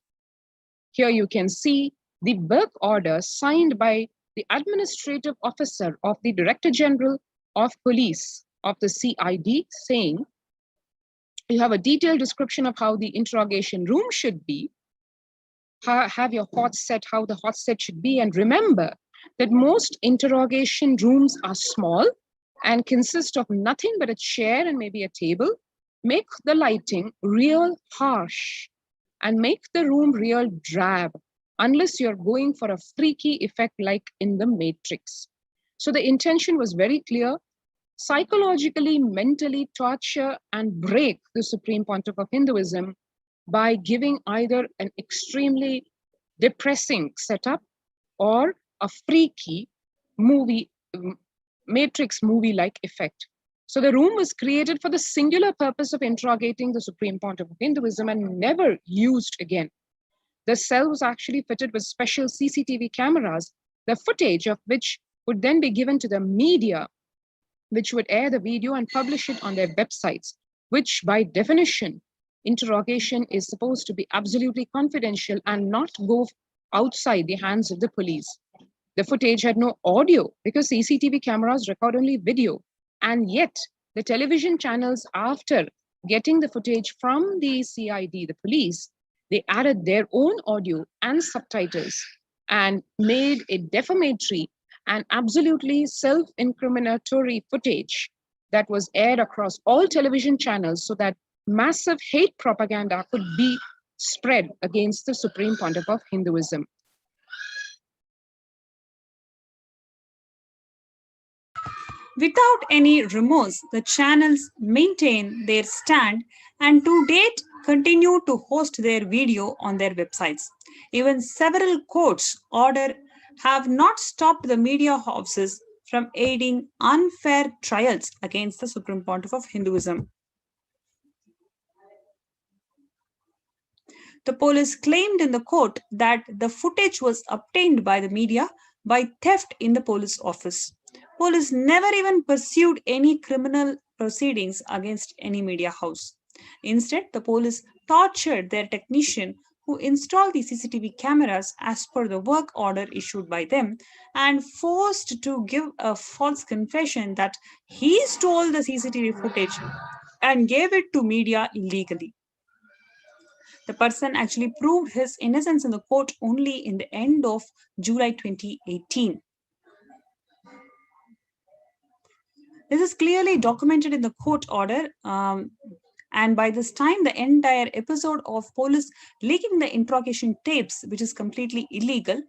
Here you can see the work order signed by the administrative officer of the Director General of Police of the CID, saying, you have a detailed description of how the interrogation room should be, have your hot set, how the hot set should be, and remember that most interrogation rooms are small and consist of nothing but a chair and maybe a table. Make the lighting real harsh and make the room real drab, unless you're going for a freaky effect like in the Matrix. So the intention was very clear: psychologically, mentally torture and break the Supreme Pontiff of Hinduism by giving either an extremely depressing setup or a freaky movie, Matrix movie-like effect. So the room was created for the singular purpose of interrogating the Supreme Pontiff of Hinduism and never used again. The cell was actually fitted with special CCTV cameras, the footage of which would then be given to the media, which would air the video and publish it on their websites, which by definition, interrogation is supposed to be absolutely confidential and not go outside the hands of the police. The footage had no audio because CCTV cameras record only video. And yet the television channels, after getting the footage from the CID, the police, they added their own audio and subtitles and made a defamatory and absolutely self-incriminatory footage that was aired across all television channels so that massive hate propaganda could be spread against the Supreme Pontiff of Hinduism. Without any remorse, the channels maintain their stand and to date continue to host their video on their websites. Even several courts' orders have not stopped the media houses from aiding unfair trials against the Supreme Pontiff of Hinduism. The police claimed in the court that the footage was obtained by the media by theft in the police office. Police never even pursued any criminal proceedings against any media house. Instead, the police tortured their technician who installed the CCTV cameras as per the work order issued by them and forced to give a false confession that he stole the CCTV footage and gave it to media illegally. The person actually proved his innocence in the court only in the end of July 2018. This is clearly documented in the court order. And by this time, the entire episode of police leaking the interrogation tapes, which is completely illegal,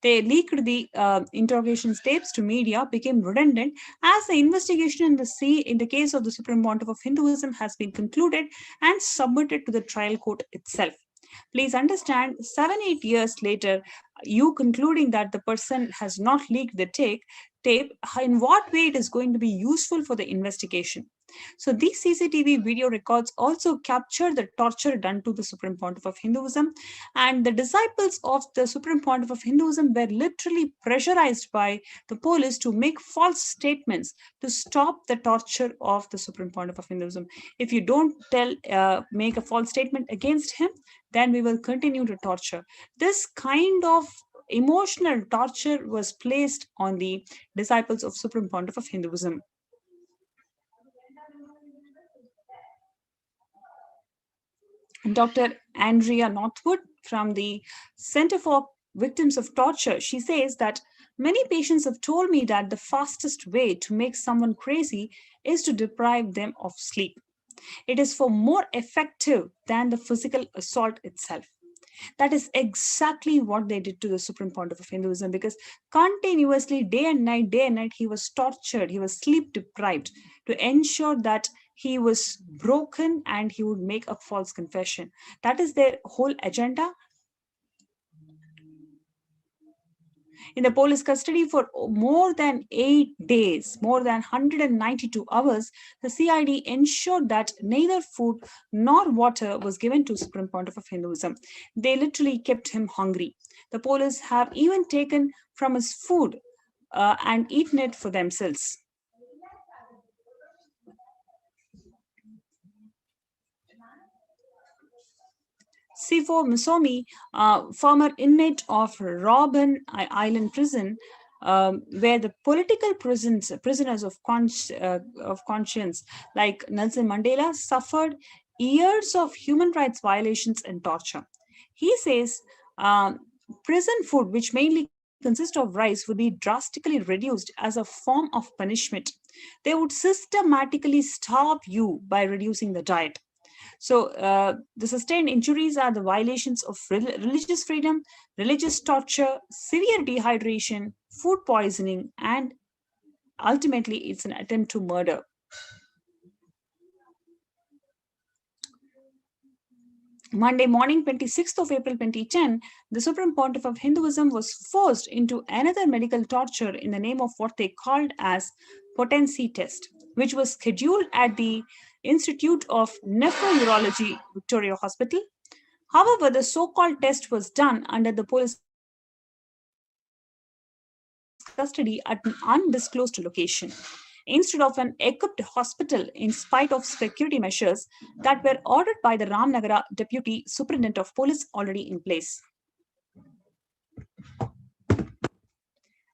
they leaked the interrogation tapes to media, became redundant as the investigation in the case of the Supreme Pontiff of Hinduism has been concluded and submitted to the trial court itself. Please understand, 7-8 years later, you concluding that the person has not leaked the tape, in what way it is going to be useful for the investigation? So these CCTV video records also capture the torture done to the Supreme Pontiff of Hinduism, and the disciples of the Supreme Pontiff of Hinduism were literally pressurized by the police to make false statements to stop the torture of the Supreme Pontiff of Hinduism. If you don't make a false statement against him, then we will continue to torture. This kind of emotional torture was placed on the disciples of Supreme Pontiff of Hinduism. Dr. Andrea Northwood from the Center for Victims of Torture, she says that many patients have told me that the fastest way to make someone crazy is to deprive them of sleep. It is far more effective than the physical assault itself. That is exactly what they did to the Supreme Pontiff of Hinduism, because continuously, day and night, he was tortured, he was sleep deprived to ensure that he was broken and he would make a false confession. That is their whole agenda. In the police custody for more than 8 days, more than 192 hours, the CID ensured that neither food nor water was given to Supreme Pontiff of Hinduism. They literally kept him hungry. The police have even taken from his food and eaten it for themselves. Sifo Musomi, former inmate of Robben Island Prison, where the political prisoners of conscience like Nelson Mandela suffered years of human rights violations and torture. He says prison food, which mainly consists of rice, would be drastically reduced as a form of punishment. They would systematically starve you by reducing the diet. So the sustained injuries are the violations of religious freedom, religious torture, severe dehydration, food poisoning, and ultimately it's an attempt to murder. Monday morning, 26th of April 2010, the Supreme Pontiff of Hinduism was forced into another medical torture in the name of what they called as potency test, which was scheduled at the Institute of Nephrology, Victoria Hospital. However, the so-called test was done under the police custody at an undisclosed location, instead of an equipped hospital, in spite of security measures that were ordered by the Ramnagara Deputy Superintendent of Police already in place.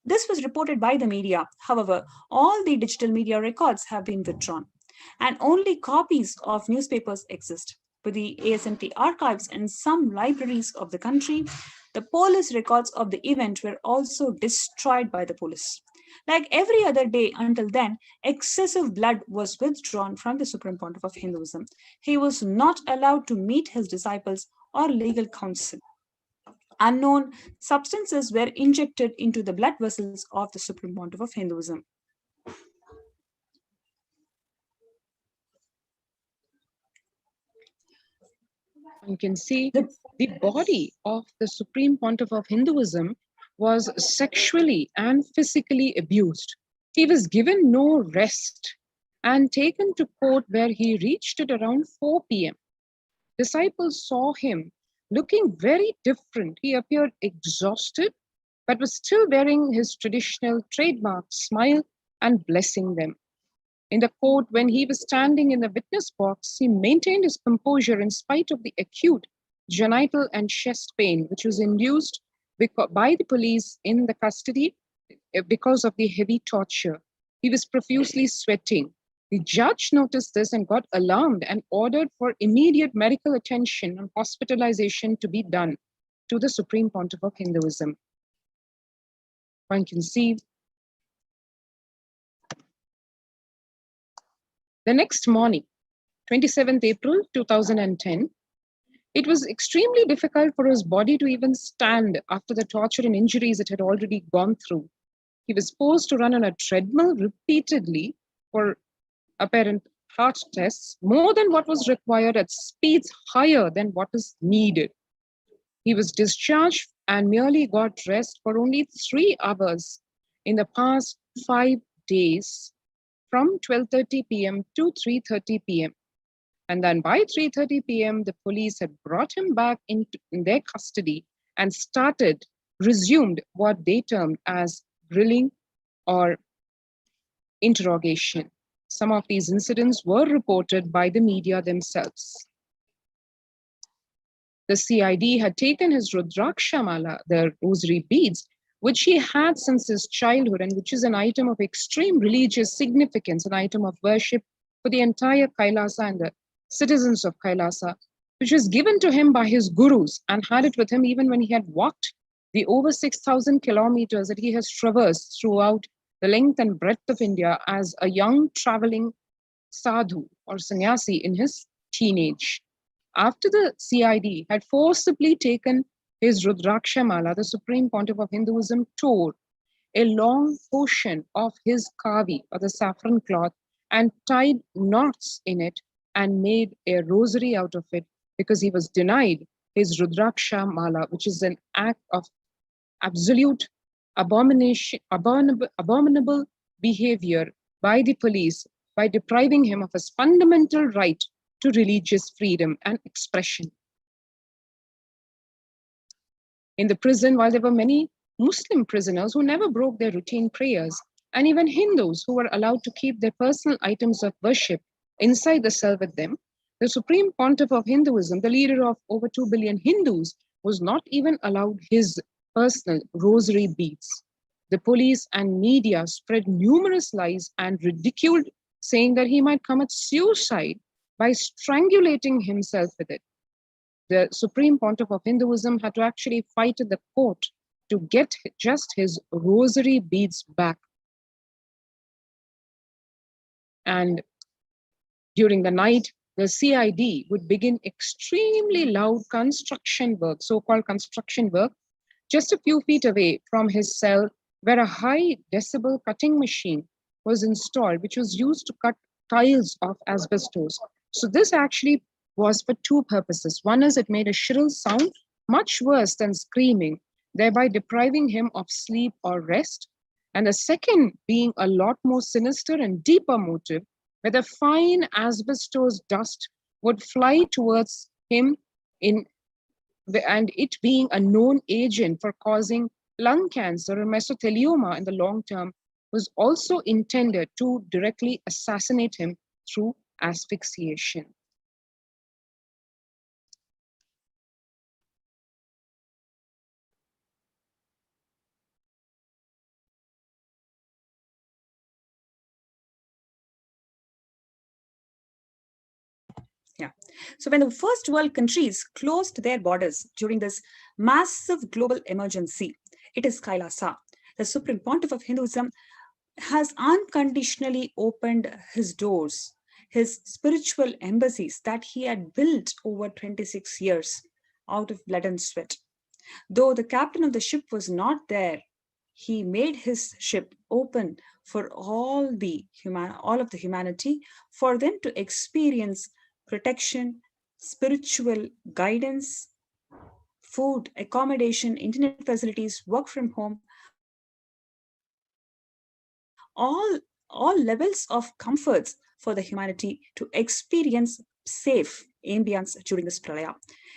This was reported by the media. However, all the digital media records have been withdrawn, and only copies of newspapers exist. With the ASNT archives and some libraries of the country, the police records of the event were also destroyed by the police. Like every other day until then, excessive blood was withdrawn from the Supreme Pontiff of Hinduism. He was not allowed to meet his disciples or legal counsel. Unknown substances were injected into the blood vessels of the Supreme Pontiff of Hinduism. You can see the body of the Supreme Pontiff of Hinduism was sexually and physically abused. He was given no rest and taken to court, where he reached at around 4 p.m. Disciples saw him looking very different. He appeared exhausted, but was still wearing his traditional trademark smile and blessing them. In the court, when he was standing in the witness box, he maintained his composure in spite of the acute genital and chest pain, which was induced by the police in the custody because of the heavy torture. He was profusely sweating. The judge noticed this and got alarmed and ordered for immediate medical attention and hospitalization to be done to the Supreme Pontiff of Hinduism. One can see the next morning, 27th April 2010. It was extremely difficult for his body to even stand after the torture and injuries it had already gone through. He was forced to run on a treadmill repeatedly for apparent heart tests, more than what was required at speeds higher than what is needed. He was discharged and merely got rest for only 3 hours in the past 5 days, from 12:30 p.m. to 3:30 p.m. And then by 3:30 p.m., the police had brought him back in their custody and resumed what they termed as grilling or interrogation. Some of these incidents were reported by the media themselves. The CID had taken his Rudraksha Mala, the rosary beads, which he had since his childhood and which is an item of extreme religious significance, an item of worship for the entire Kailasa and the citizens of Kailasa, which was given to him by his gurus and had it with him even when he had walked the over 6,000 kilometers that he has traversed throughout the length and breadth of India as a young traveling sadhu or sannyasi in his teenage. After the CID had forcibly taken his Rudraksha Mala, the Supreme Pontiff of Hinduism tore a long portion of his kavi, or the saffron cloth, and tied knots in it and made a rosary out of it because he was denied his Rudraksha Mala, which is an act of absolute abominable behavior by the police by depriving him of his fundamental right to religious freedom and expression. In the prison, while there were many Muslim prisoners who never broke their routine prayers, and even Hindus who were allowed to keep their personal items of worship inside the cell with them, the Supreme Pontiff of Hinduism, the leader of over 2 billion Hindus, was not even allowed his personal rosary beads. The police and media spread numerous lies and ridiculed, saying that he might commit suicide by strangulating himself with it. The Supreme Pontiff of Hinduism had to actually fight in the court to get just his rosary beads back. And during the night, the CID would begin extremely loud construction work, so-called construction work, just a few feet away from his cell, where a high decibel cutting machine was installed, which was used to cut tiles of asbestos. So this actually was for two purposes. One is it made a shrill sound, much worse than screaming, thereby depriving him of sleep or rest. And the second being a lot more sinister and deeper motive, where the fine asbestos dust would fly towards him and it being a known agent for causing lung cancer or mesothelioma in the long term, was also intended to directly assassinate him through asphyxiation. Yeah. So when the first world countries closed their borders during this massive global emergency, it is Kailasa, the Supreme Pontiff of Hinduism, has unconditionally opened his doors, his spiritual embassies that he had built over 26 years out of blood and sweat. Though the captain of the ship was not there, he made his ship open for all of the humanity, for them to experience protection, spiritual guidance, food, accommodation, internet facilities, work from home, all levels of comforts for the humanity to experience safe ambience during this pralaya.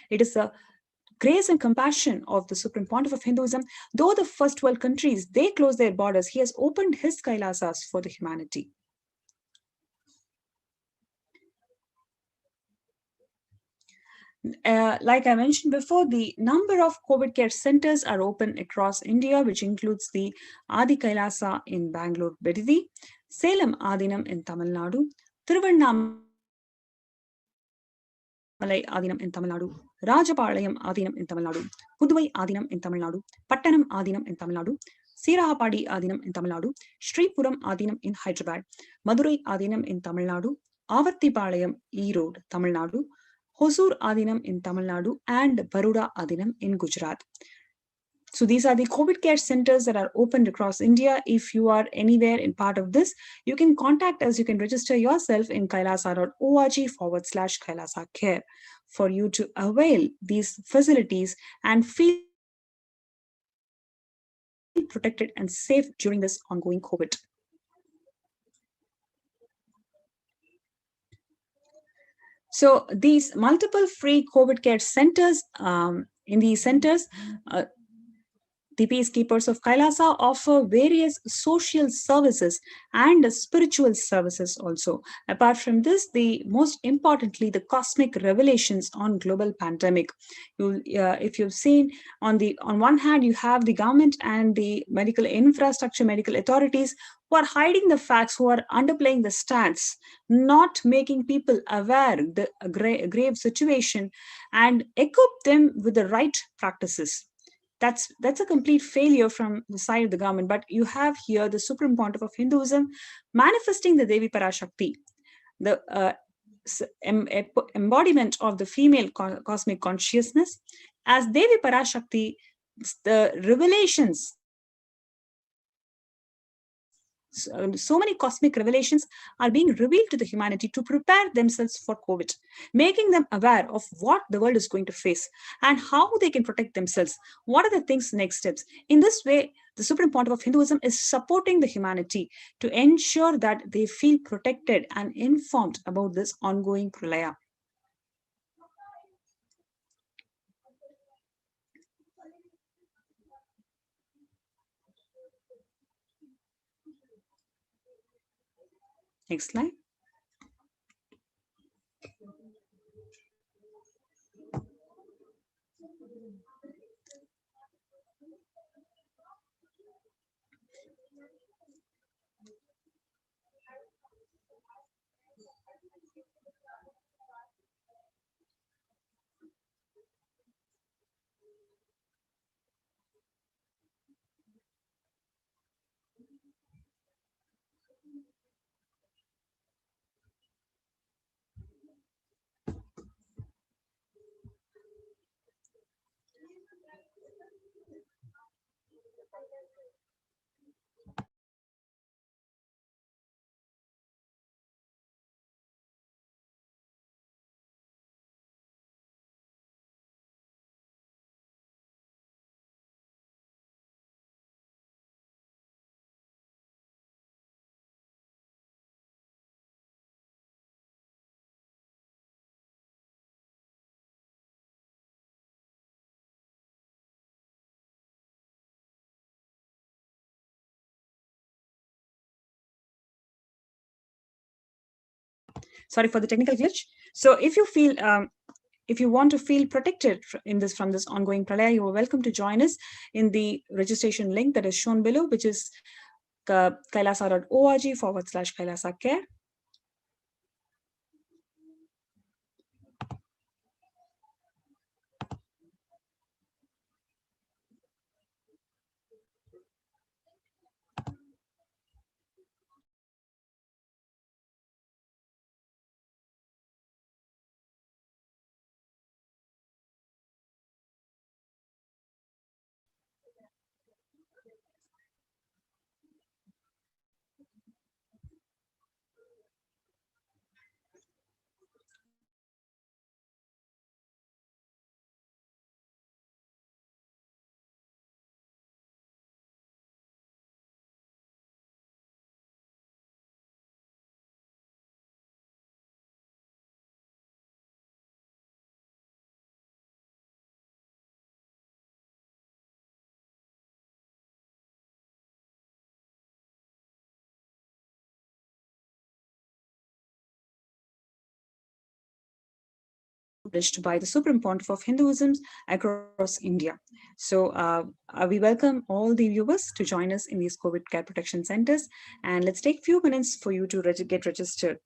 It is the grace and compassion of the Supreme Pontiff of Hinduism. Though the first world countries, they closed their borders, he has opened his Kailasas for the humanity. Like I mentioned before, the number of COVID care centers are open across India, which includes the Adi Kailasa in Bangalore, Bidivi, Salem Adinam in Tamil Nadu, Thiruvannamalai Adinam in Tamil Nadu, Rajapalayam Adinam in Tamil Nadu, Puduvai Adinam in Tamil Nadu, Pattanam Adinam in Tamil Nadu, Sirahapadi Adinam in Tamil Nadu, Sripuram Adinam in Hyderabad, Madurai Adinam in Tamil Nadu, Avattipalayam, Erode, Tamil Nadu, Hosur Adinam in Tamil Nadu, and Baroda Adinam in Gujarat. So these are the COVID care centers that are opened across India. If you are anywhere in part of this, you can contact us. You can register yourself in kailasa.org/Kailasa Care for you to avail these facilities and feel protected and safe during this ongoing COVID. So these multiple free COVID care centers, in these centers, the peacekeepers of Kailasa offer various social services and spiritual services also. Apart from this, most importantly, the cosmic revelations on global pandemic. If you've seen, on one hand, you have the government and the medical infrastructure, medical authorities who are hiding the facts, who are underplaying the stats, not making people aware the grave situation and equip them with the right practices. That's a complete failure from the side of the government. But you have here the Supreme Pontiff of Hinduism manifesting the Devi Parashakti, the embodiment of the female cosmic consciousness. As Devi Parashakti, the revelations, so many cosmic revelations are being revealed to the humanity to prepare themselves for COVID, making them aware of what the world is going to face and how they can protect themselves. What are the things, next steps? In this way, the Supreme Pontiff of Hinduism is supporting the humanity to ensure that they feel protected and informed about this ongoing pralaya. Next slide. Sorry for the technical glitch. So if you feel if you want to feel protected from this ongoing pralaya, you are welcome to join us in the registration link that is shown below, which is kailasa.org/Kailasa Care. Published by the Supreme Pontiff of Hinduism across India. So we welcome all the viewers to join us in these COVID care protection centers. And let's take a few minutes for you to get registered.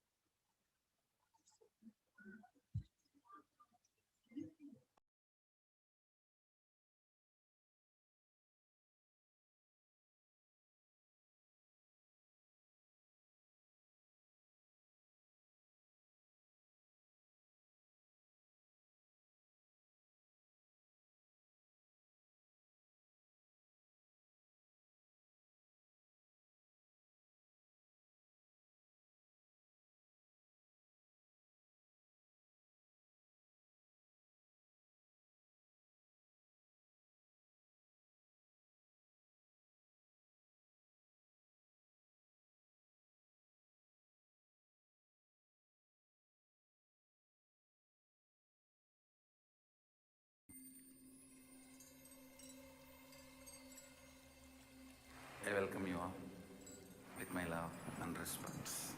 response.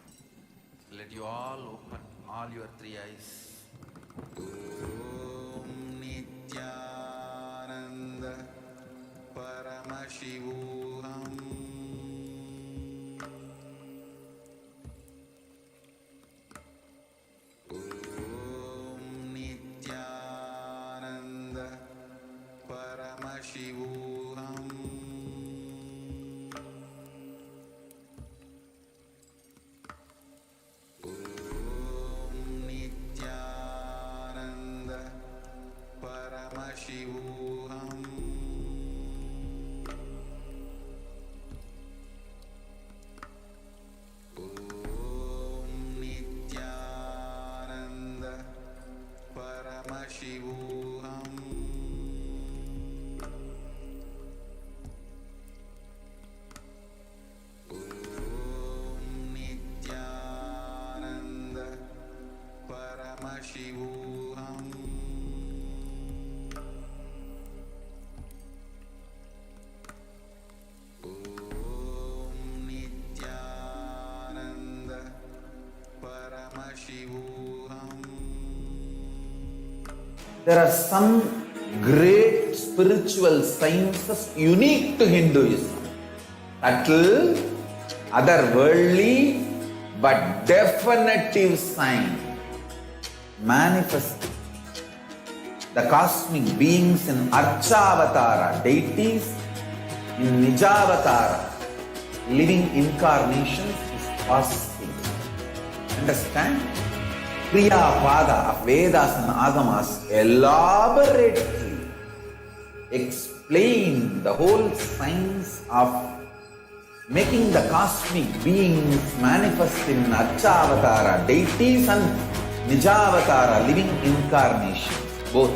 Let you all open all your three eyes. Om Nithyananda Paramashivoham. Om Nithyananda Paramashivoham. Om Nithyananda Paramashivoham. Om Nithyananda Paramashivoham. Om Nithyananda Paramashivoham. Om Nithyananda Paramashivoham. There are some great spiritual sciences unique to Hinduism. Subtle, otherworldly, but definitive sign. Manifest the cosmic beings in Archavatara, deities, in Nijavatara, living incarnations is possible. Understand? Kriya Pada of Vedas and Agamas elaborately explain the whole science of making the cosmic beings manifest in Archavatara, deities, and Nijavatara, living incarnations, both.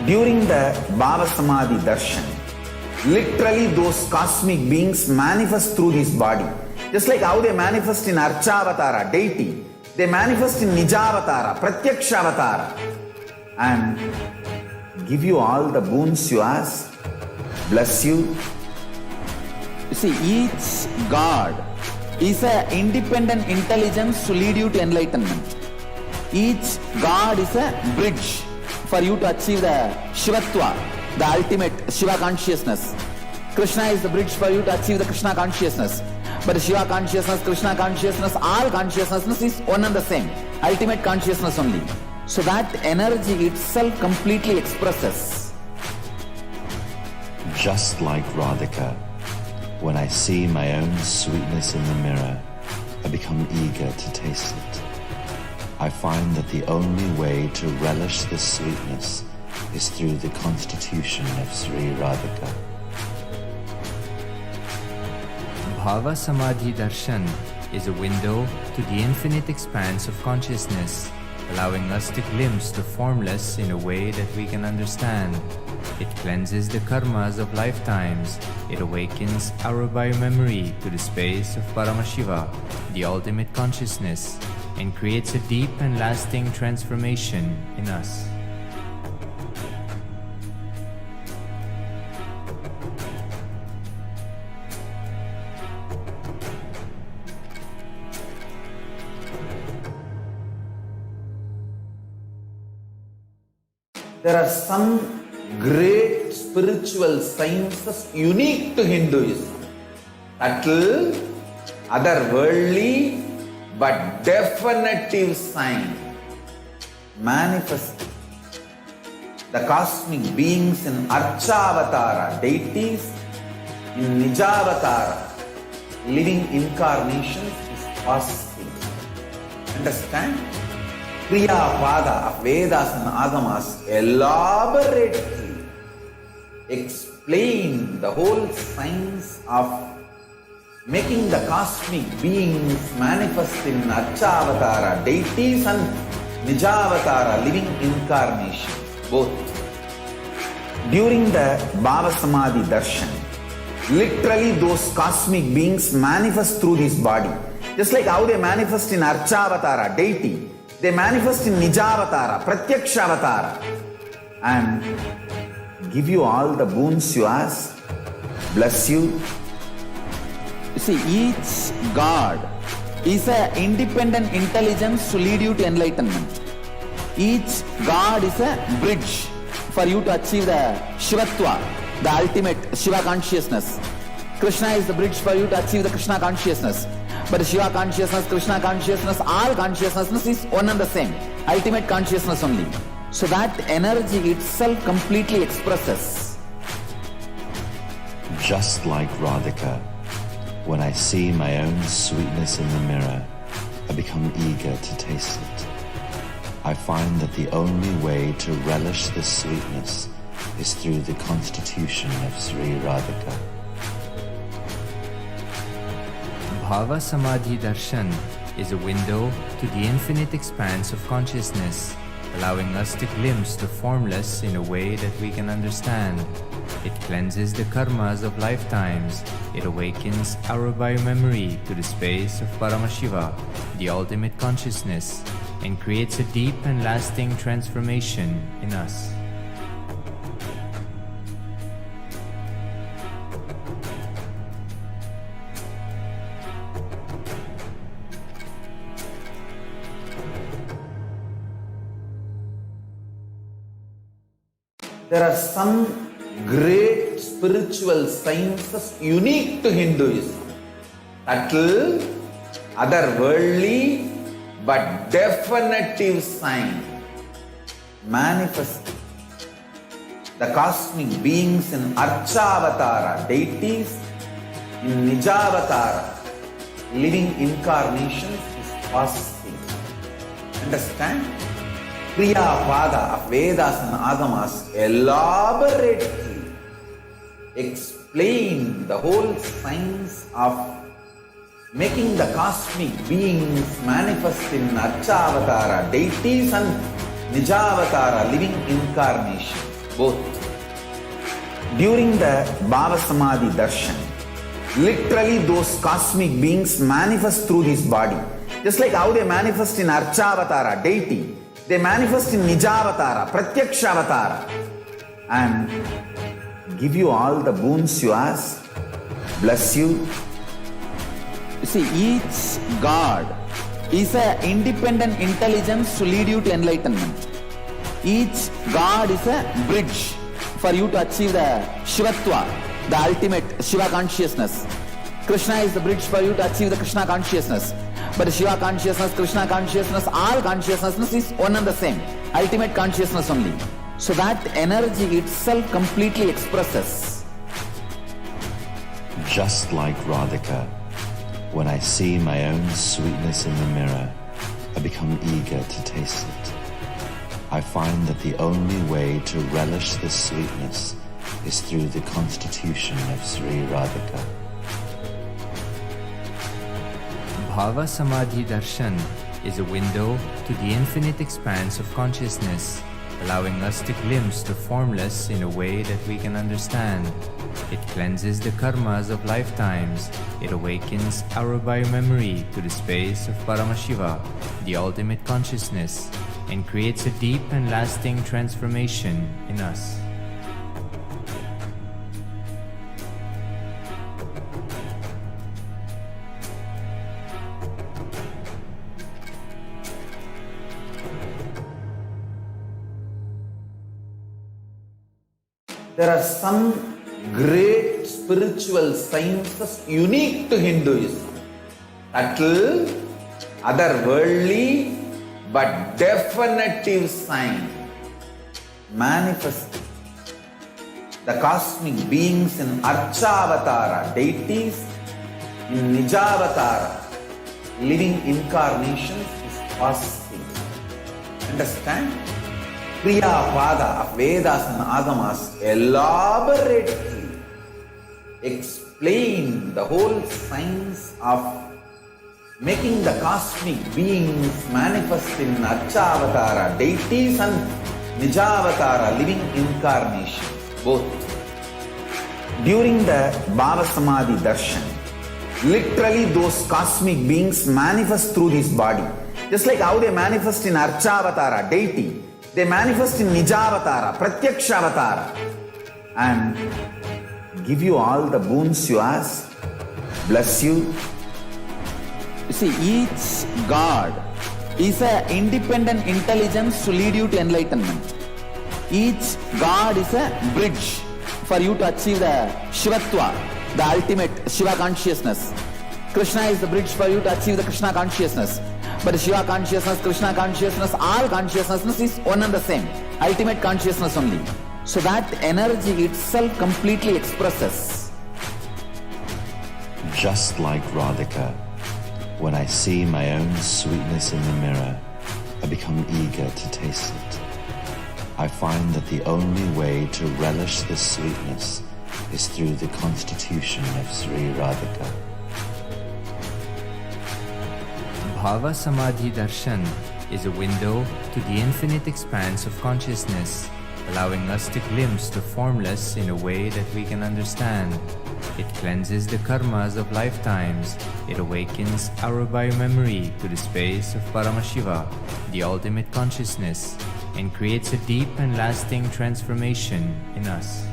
During the Bhava Samadhi Darshan, literally those cosmic beings manifest through this body. Just like how they manifest in Archavatara, deity, they manifest in Nijavatara, Pratyakshavatara, and give you all the boons you ask, bless you. You see, each God is an independent intelligence to lead you to enlightenment. Each God is a bridge for you to achieve the Shivatva, the ultimate Shiva consciousness. Krishna is the bridge for you to achieve the Krishna consciousness. But Shiva consciousness, Krishna consciousness, all consciousness is one and the same. Ultimate consciousness only. So that energy itself completely expresses. Just like Radhika, when I see my own sweetness in the mirror, I become eager to taste it. I find that the only way to relish this sweetness is through the constitution of Sri Radhika. Bhava Samadhi Darshan is a window to the infinite expanse of consciousness, allowing us to glimpse the formless in a way that we can understand. It cleanses the karmas of lifetimes. It awakens our biomemory to the space of Paramashiva, the ultimate consciousness, and creates a deep and lasting transformation in us. There are some great spiritual sciences unique to Hinduism. Subtle, otherworldly, but definitive sign. Manifest the cosmic beings in Archavatara, deities, in Nijavatara, living incarnations is possible. Understand? Kriya Pada of Vedas and Agamas elaborately explain the whole science of making the cosmic beings manifest in Archavatara, deities, and Nijavatara, living incarnations, both. During the Bhava Samadhi Darshan, literally those cosmic beings manifest through this body. Just like how they manifest in Archavatara, deity, they manifest in Nijavatara, Pratyakshavatara, and give you all the boons you ask, bless you. You see, each God is an independent intelligence to lead you to enlightenment. Each God is a bridge for you to achieve the Shivatva, the ultimate Shiva consciousness. Krishna is the bridge for you to achieve the Krishna consciousness. But Shiva consciousness, Krishna consciousness, all consciousness is one and the same. Ultimate consciousness only. So that energy itself completely expresses. Just like Radhika, when I see my own sweetness in the mirror, I become eager to taste it. I find that the only way to relish this sweetness is through the constitution of Sri Radhika. Bhava Samadhi Darshan is a window to the infinite expanse of consciousness, allowing us to glimpse the formless in a way that we can understand. It cleanses the karmas of lifetimes. It awakens our biomemory to the space of Paramashiva, the ultimate consciousness, and creates a deep and lasting transformation in us. There are some great spiritual sciences unique to Hinduism. Subtle, otherworldly, but definitive sign. Manifesting the cosmic beings in Archavatara, deities in Nijavatara, living incarnations is possible. Understand? Kriya Pada of Vedas and Agamas elaborately explain the whole science of making the cosmic beings manifest in Archavatara, deities and Nijavatara, living incarnation, both. During the Bhava Samadhi Darshan, literally those cosmic beings manifest through this body. Just like how they manifest in Archavatara, deity, they manifest in Nijavatara, Pratyakshavatara, and give you all the boons you ask, bless you. You see, each God is an independent intelligence to lead you to enlightenment. Each God is a bridge for you to achieve the Shivatva, the ultimate Shiva consciousness. Krishna is the bridge for you to achieve the Krishna consciousness. But Shiva consciousness, Krishna consciousness, all consciousness is one and the same. Ultimate consciousness only. So that energy itself completely expresses. Just like Radhika, when I see my own sweetness in the mirror, I become eager to taste it. I find that the only way to relish this sweetness is through the constitution of Sri Radhika. Bhava Samadhi Darshan is a window to the infinite expanse of consciousness, allowing us to glimpse the formless in a way that we can understand. It cleanses the karmas of lifetimes. It awakens our biomemory to the space of Paramashiva, the ultimate consciousness, and creates a deep and lasting transformation in us. There are some great spiritual sciences unique to Hinduism. Subtle, otherworldly, but definitive sign. Manifesting the cosmic beings in Archavatara, deities in Nijavatara, living incarnations is possible. Understand? Kriya Pada of Vedas and Agamas elaborately explain the whole science of making the cosmic beings manifest in Archavatara, deities and Nijavatara, living incarnations, both. During the Bhava Samadhi Darshan, literally those cosmic beings manifest through this body. Just like how they manifest in Archavatara, deity, they manifest in Nijavatara, Pratyakshavatara, and give you all the boons you ask, bless you. You see, each God is an independent intelligence to lead you to enlightenment. Each God is a bridge for you to achieve the Shivatva, the ultimate Shiva consciousness. Krishna is the bridge for you to achieve the Krishna consciousness. But Shiva consciousness, Krishna consciousness, all consciousness is one and the same. Ultimate consciousness only. So that energy itself completely expresses. Just like Radhika, when I see my own sweetness in the mirror, I become eager to taste it. I find that the only way to relish this sweetness is through the constitution of Sri Radhika. Bhava Samadhi Darshan is a window to the infinite expanse of consciousness, allowing us to glimpse the formless in a way that we can understand. It cleanses the karmas of lifetimes. It awakens our biomemory to the space of Paramashiva, the ultimate consciousness, and creates a deep and lasting transformation in us.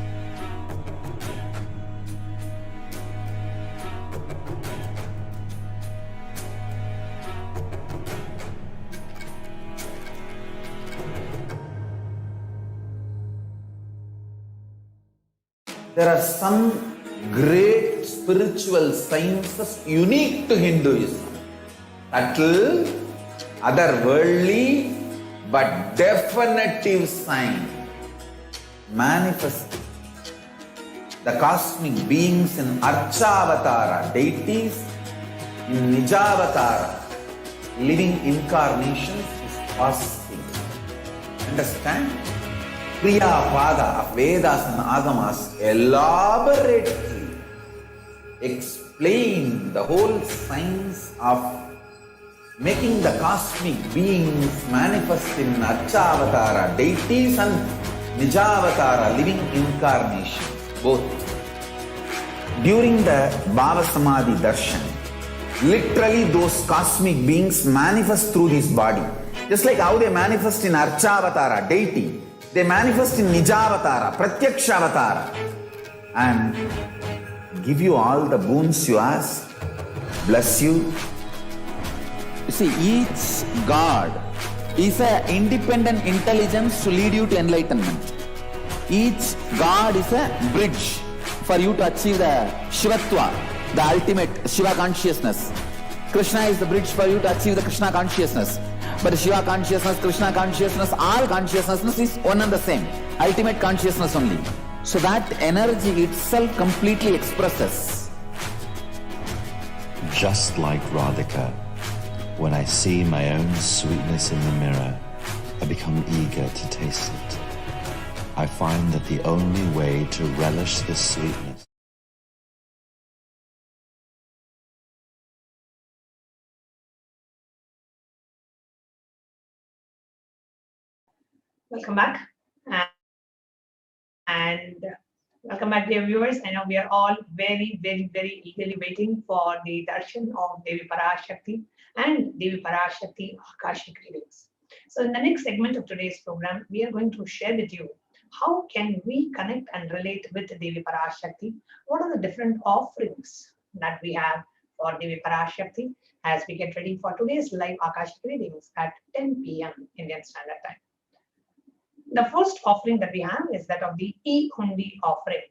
There are some great spiritual sciences unique to Hinduism. Subtle, otherworldly, but definitive sign. Manifesting the cosmic beings in Archavatara, deities in Nijavatara, living incarnations is possible. Understand? Priya Pada of Vedas and Agamas elaborately explain the whole science of making the cosmic beings manifest in Archavatara, deities and Nijavatara, living incarnations, both. During the Bhava Samadhi Darshan, literally those cosmic beings manifest through this body. Just like how they manifest in Archavatara, deity, they manifest in Nijavatara, Pratyakshavatara, and give you all the boons you ask, bless you. You see, each God is an independent intelligence to lead you to enlightenment. Each God is a bridge for you to achieve the Shivatva, the ultimate Shiva consciousness. Krishna is the bridge for you to achieve the Krishna consciousness. But Shiva consciousness, Krishna consciousness, all consciousness is one and the same. Ultimate consciousness only. So that energy itself completely expresses. Just like Radhika, when I see my own sweetness in the mirror, I become eager to taste it. I find that the only way to relish this sweetness Welcome back. And welcome back, dear viewers. I know we are all very, very, very eagerly waiting for the darshan of Devi Parashakti and Devi Parashakti Akashic readings. So in the next segment of today's program, we are going to share with you how can we connect and relate with Devi Parashakti. What are the different offerings that we have for Devi Parashakti as we get ready for today's live Akashic readings at 10 p.m. Indian Standard Time. The first offering that we have is that of the E-Hundi offering.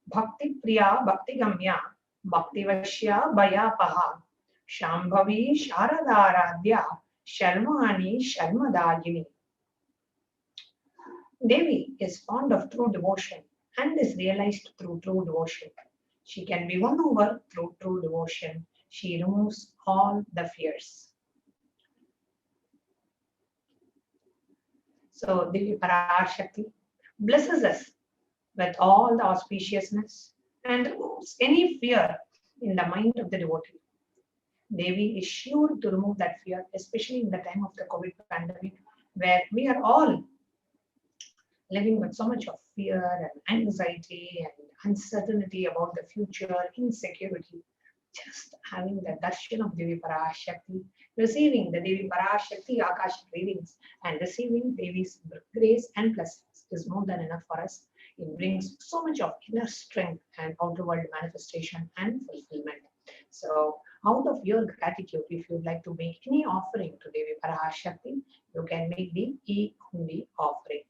Bhakti Priya Bhakti Gamya Bhakti Vashya Baya Paha Shambhavi Sharadaradhya Sharmani Sharmadagini. Devi is fond of true devotion and is realized through true devotion. She can be won over through true devotion. She removes all the fears. So Devi Parashakti blesses us with all the auspiciousness and removes any fear in the mind of the devotee. Devi is sure to remove that fear, especially in the time of the COVID pandemic, where we are all living with so much of fear and anxiety and uncertainty about the future, insecurity. Just having the darshan of Devi Parashakti, receiving the Devi Parashakti Akashic readings and receiving Devi's grace and blessings is more than enough for us It brings so much of inner strength and outer world manifestation and fulfillment. So out of your gratitude, if you'd like to make any offering to Devi Parashakti, you can make the e-hundi offering.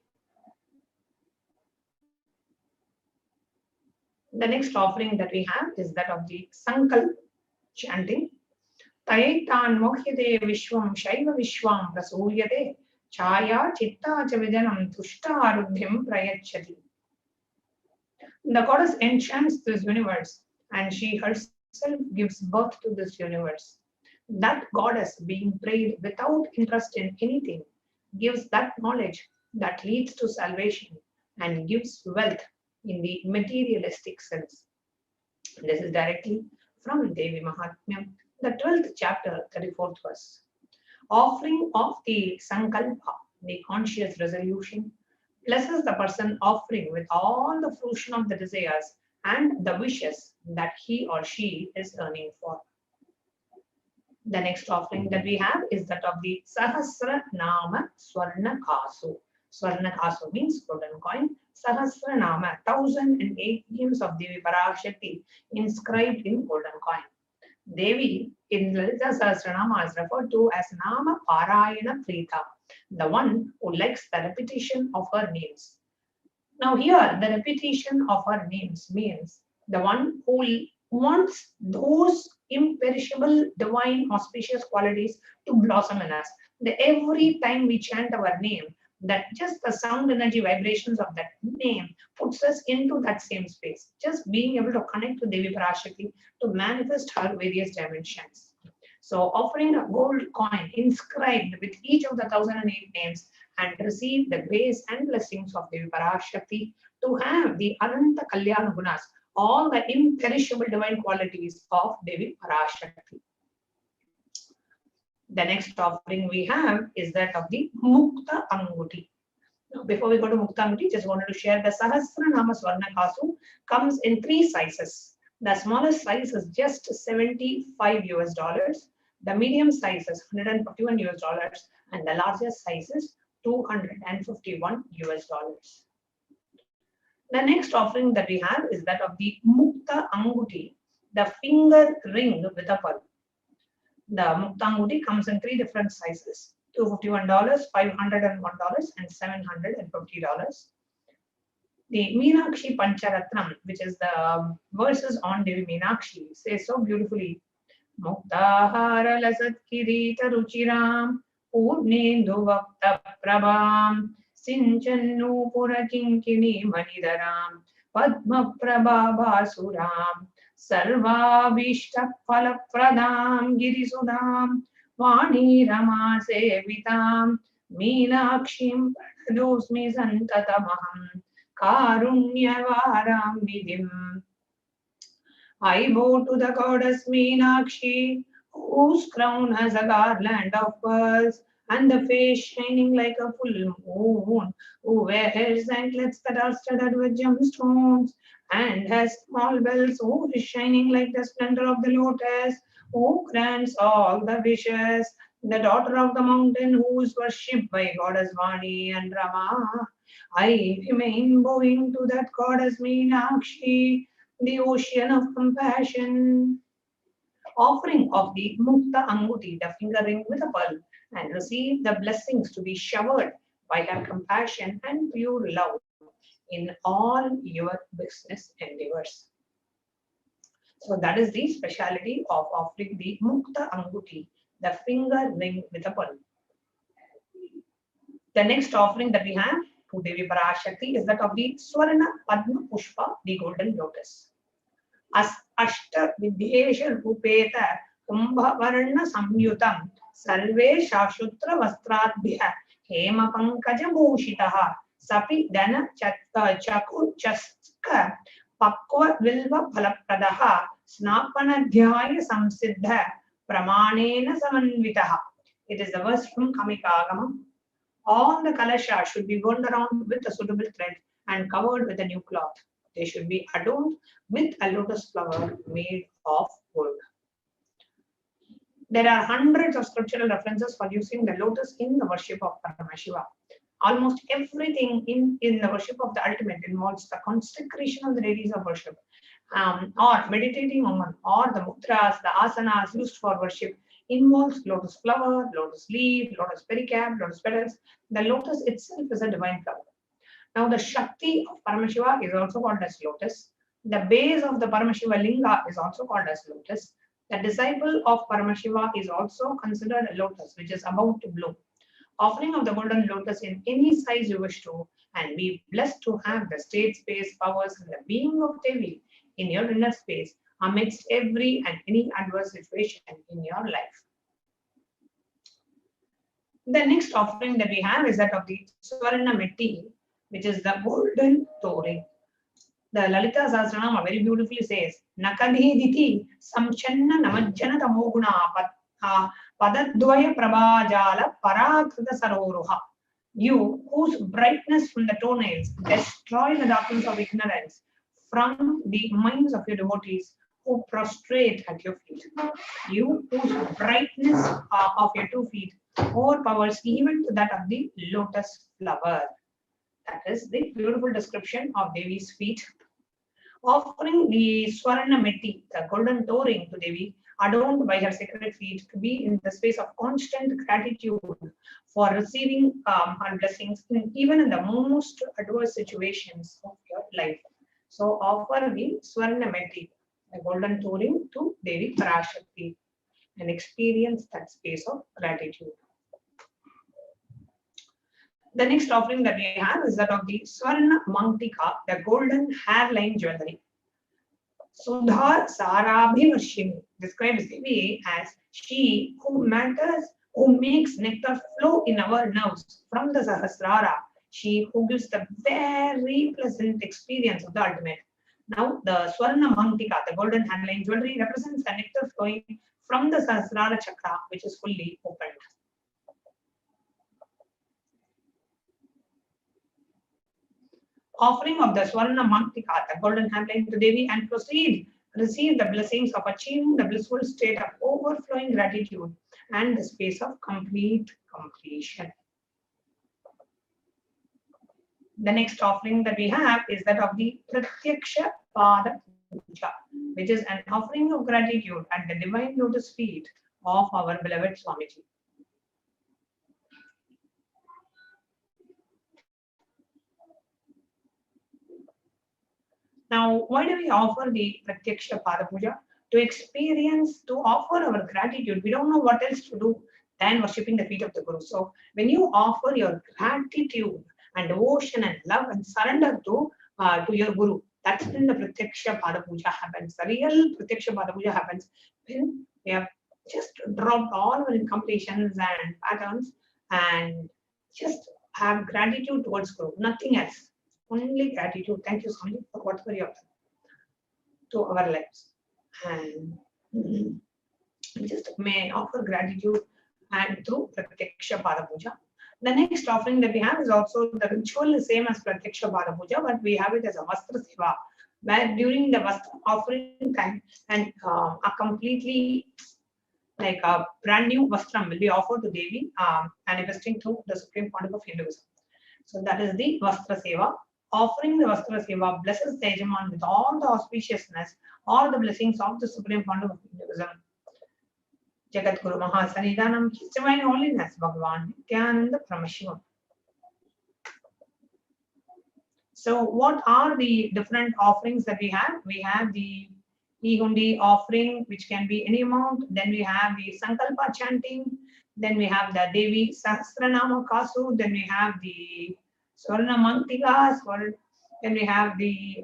The next offering that we have is that of the Sankalp chanting. Tayaitan mohyate vishwam shaiva vishwam prasuryate chaya chitta chavijanam tushta arudhyam prayachati. The goddess enchants this universe and she herself gives birth to this universe. That goddess, being prayed without interest in anything, gives that knowledge that leads to salvation and gives wealth in the materialistic sense. This is directly from Devi Mahatmyam, the 12th chapter, 34th verse. Offering of the Sankalpa, the conscious resolution, blesses the person offering with all the fruition of the desires and the wishes that he or she is earning for. The next offering that we have is that of the Sahasra Nama Swarna Kasu. Swarna Kasu means golden coin. Sahasra Nama, 1008 names of Devi Parashakti inscribed in golden coin. Devi in Lalita Sahasranama is referred to as Nama Parayana Prita, the one who likes the repetition of her names. Now here, the repetition of her names means the one who wants those imperishable, divine, auspicious qualities to blossom in us. Every time we chant our name, that just the sound energy vibrations of that name puts us into that same space. Just being able to connect to Devi Parashakti to manifest her various dimensions. So offering a gold coin inscribed with each of the 1008 names and receive the grace and blessings of Devi Parashakti to have the Ananta Kalyana Gunas, all the imperishable divine qualities of Devi Parashakti. The next offering we have is that of the Mukta Anguti. Now, before we go to Mukta Anguti, just wanted to share the Sahasra Nama Swarna Kasu comes in 3 sizes. The smallest size is just $75 US. The medium size is $151 US, and the largest size is $251 US. The next offering that we have is that of the Mukta Anguti, the finger ring with a pearl. The Mukta Anguti comes in 3 different sizes: $251, $501, and $750. The Meenakshi Pancharatnam, which is the verses on Devi Meenakshi, says so beautifully: Muktahara Lasat Kirita Ruchiram Purnendu Vakta Prabham Sinchannu Pura Kinkini Manidaram Padma Prabha Basuram Sarva Vishta Phala Pradam Girisudam Vani Rama Sevitam Meenakshim Pradosmi Santatamaham Karunyavaram Vidhim. I bow to the goddess Meenakshi, whose crown has a garland of pearls and the face shining like a full moon, who wears anklets that are studded with gemstones and has small bells, who is shining like the splendor of the lotus, who grants all the wishes, the daughter of the mountain, who is worshipped by goddess Vani and Rama. I remain bowing to that goddess Meenakshi, the ocean of compassion. Offering of the Mukta Anguti, the finger ring with a pearl, and receive the blessings to be showered by her compassion and pure love in all your business endeavors. So that is the speciality of offering the Mukta Anguti, the finger ring with a pearl. The next offering that we have to Devi Parashakti is that of the Swarna Padma Pushpa, the golden lotus. Ashta Vidhesha Rupeta Kumbha Varna Samyutam Salve Shashutra Vastradbhya Hema Pankaja Bhushitaha Sapi Dana Chaku Chaska Pakwa Vilva Phalapradaha Snapanadhyaya Samsiddha Pramanena Samanvitaha. It is the verse from Kamikagama. All the kalasha should be wound around with a suitable thread and covered with a new cloth. They should be adorned with a lotus flower made of wood. There are hundreds of scriptural references for using the lotus in the worship of Paramashiva. Almost everything in the worship of the ultimate involves the consecration of the deities of worship, or meditating on, or the mudras, the asanas used for worship involves lotus flower, lotus leaf, lotus pericarp, lotus petals. The lotus itself is a divine flower. Now, the Shakti of Paramashiva is also called as lotus. The base of the Paramashiva Linga is also called as lotus. The disciple of Paramashiva is also considered a lotus, which is about to bloom. Offering of the golden lotus in any size you wish to, and be blessed to have the state, space, powers, and the being of Devi in your inner space amidst every and any adverse situation in your life. The next offering that we have is that of the Swarna Metti, which is the golden Tori. The Lalita Sahasranama very beautifully says, Nakadhiditi Samchanna Namajjana Tamoguna Padadvaya Prabhajala Parakrita Saroruha. You, whose brightness from the toenails destroy the darkness of ignorance from the minds of your devotees who prostrate at your feet. You, whose brightness of your 2 feet overpowers even to that of the lotus flower. That is the beautiful description of Devi's feet. Offering the Swarna Metti, the golden toe-ring to Devi, adorned by her sacred feet, to be in the space of constant gratitude for receiving her blessings, even in the most adverse situations of your life. So offer the Swarna Metti, the golden toe-ring, to Devi Parashakti, and experience that space of gratitude. The next offering that we have is that of the Swarna Mantika, the golden hairline jewelry. Sudha Sarabhivarshini describes Devi as she who makes nectar flow in our nerves from the Sahasrara, she who gives the very pleasant experience of the ultimate. Now, the Swarna Mantika, the golden hairline jewelry, represents the nectar flowing from the Sahasrara chakra, which is fully opened. Offering of the Swarna Mantika, the golden hairline to Devi, and receive the blessings of achieving the blissful state of overflowing gratitude and the space of complete completion. The next offering that we have is that of the Pratyaksha Pada Puja, which is an offering of gratitude at the divine lotus feet of our beloved Swamiji. Now, why do we offer the Pratyaksha Pada Puja? To offer our gratitude. We don't know what else to do than worshipping the feet of the Guru. So, when you offer your gratitude and devotion and love and surrender to your Guru, that's when the Pratyaksha Pada Puja happens. The real Pratyaksha Pada Puja happens when we have just dropped all our incompletions and patterns and just have gratitude towards Guru, nothing else. Only gratitude. Thank you, Swami, for whatever you have done to our lives. And we just may offer gratitude and through Pratyaksha Pada Puja. The next offering that we have is also the ritual is same as Pratyaksha Pada Puja, but we have it as a Vastra Seva, where during the Vastra offering time and a completely like a brand new Vastram will be offered to Devi, manifesting through the Supreme Pontiff of Hinduism. So that is the Vastra Seva. Offering the Vastra Seva blesses the Yajaman with all the auspiciousness or the blessings of the Supreme Pontiff of Hinduism. Jagat Guru Mahasanidanam, His Divine Holiness Bhagavan Nithyananda Paramashivam. So, what are the different offerings that we have? We have the Ihundi offering, which can be any amount. Then we have the Sankalpa chanting. Then we have the Devi Sahasranama Kasu. Then we have the Swarna Mantikas. Then we have the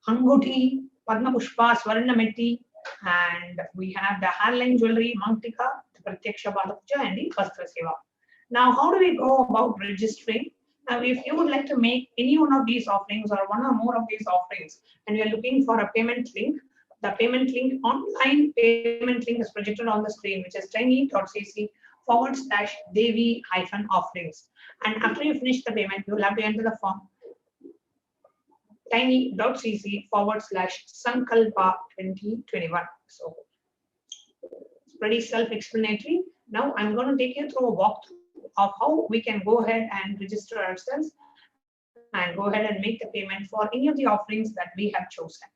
Anguti, Padma Pushpa, Swarna Metti. And we have the hairline jewelry, Mantika, the Pratyaksha Pada Puja, and the Vastra Seva. Now, how do we go about registering? Now, if you would like to make any one of these offerings or one or more of these offerings, and you are looking for a payment link, the payment link, online payment link is projected on the screen, which is tiny.cc/Devi-offerings. And after you finish the payment, you will have to enter the form tiny.cc/Sankalpa 2021. So it's pretty self-explanatory. Now I'm going to take you through a walkthrough of how we can go ahead and register ourselves and go ahead and make the payment for any of the offerings that we have chosen.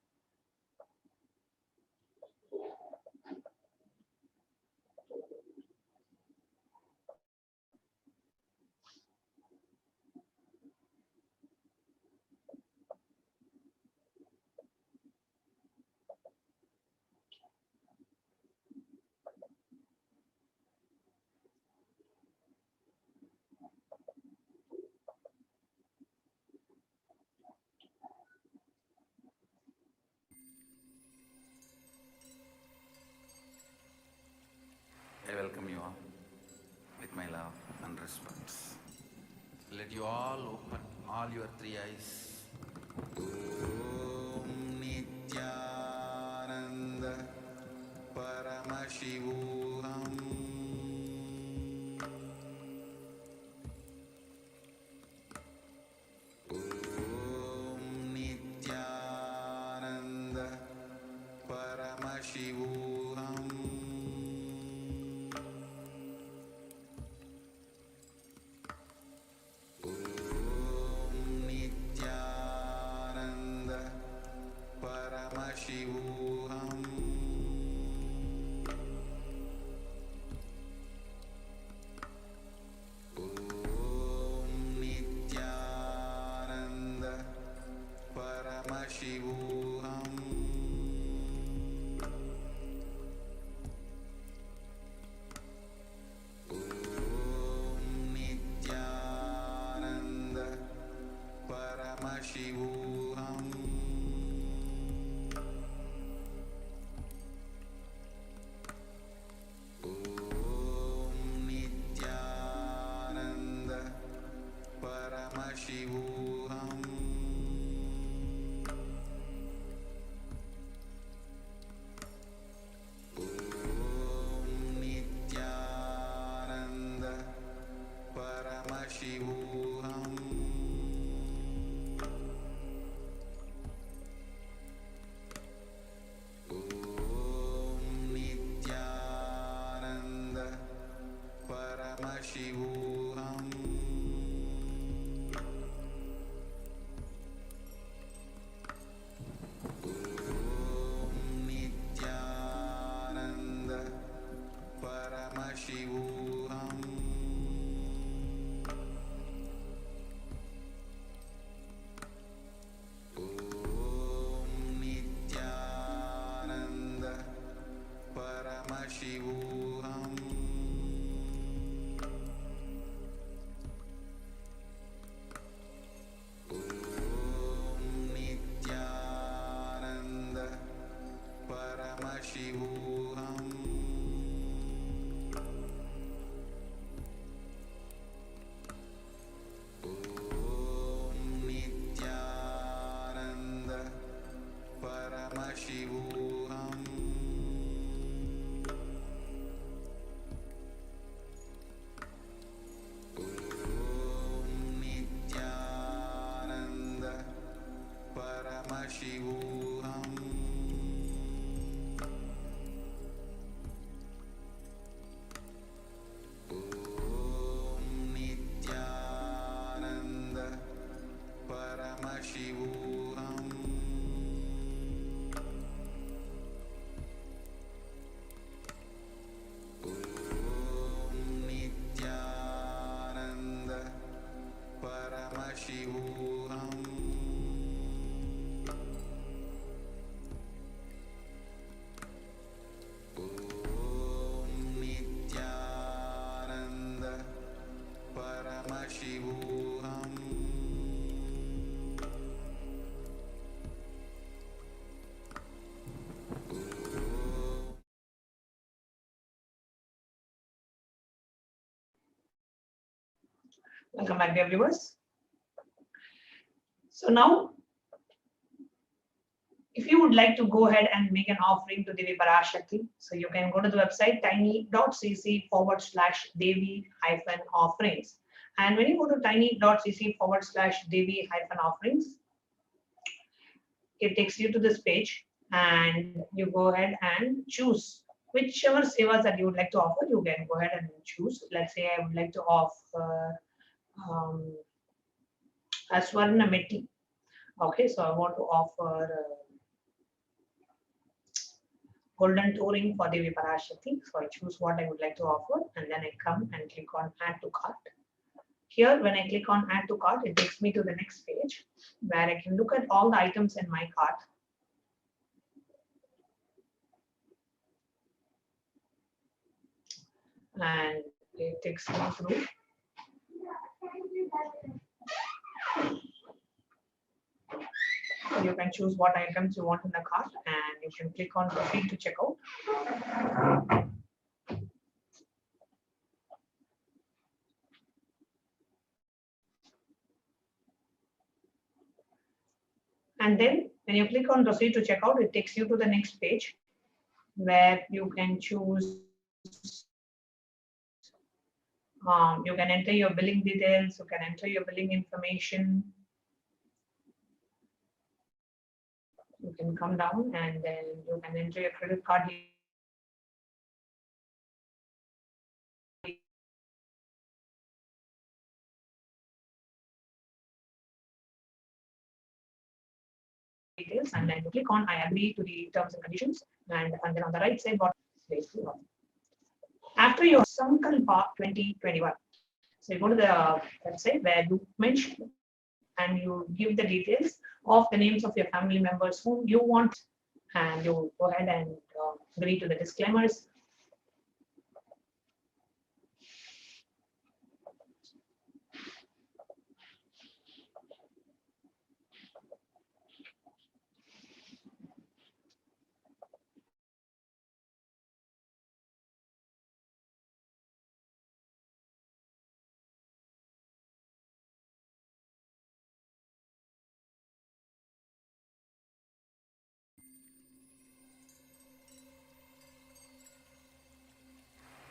I welcome you all with my love and respect. Let you all open all your three eyes. Om Nithyananda Paramashivoham. Om Nithyananda Paramashivoham. Paramashivoham. Om Nithyananda Paramashivoham. Om Nithyananda Paramashivoham. Paramashivoham. Om Nithyananda Paramashivoham. Om Nithyananda Paramashivoham. Paramashivoham. Om Nithyananda Paramashivoham. Om Nithyananda Paramashivoham. Paramashivoham. Om Nithyananda Paramashivoham. Om Nithyananda Paramashivoham. Paramashivoham. Om Nithyananda Paramashivoham. Welcome back, dear viewers. So now, if you would like to go ahead and make an offering to Devi Parashakti, so you can go to the website tiny.cc/Devi-offerings. And when you go to tiny.cc/Devi-offerings, it takes you to this page and you go ahead and choose whichever sevas that you would like to offer, you can go ahead and choose. Let's say I would like to offer Aswarna Meti. Okay, so I want to offer golden touring for Devi Parashakti. So I choose what I would like to offer, and then I come and click on add to cart. Here, when I click on add to cart, it takes me to the next page where I can look at all the items in my cart. And it takes me through. You can choose what items you want in the cart, and you can click on proceed to checkout. And then when you click on proceed to checkout, it takes you to the next page where you can choose. You can enter your billing details. You can enter your billing information. You can come down and then you can enter your credit card details, and then you click on I agree to the terms and conditions, and then on the right side bottom, after your Sankalpa 2021, so you go to the website where you mention and you give the details of the names of your family members whom you want, and you go ahead and agree to the disclaimers.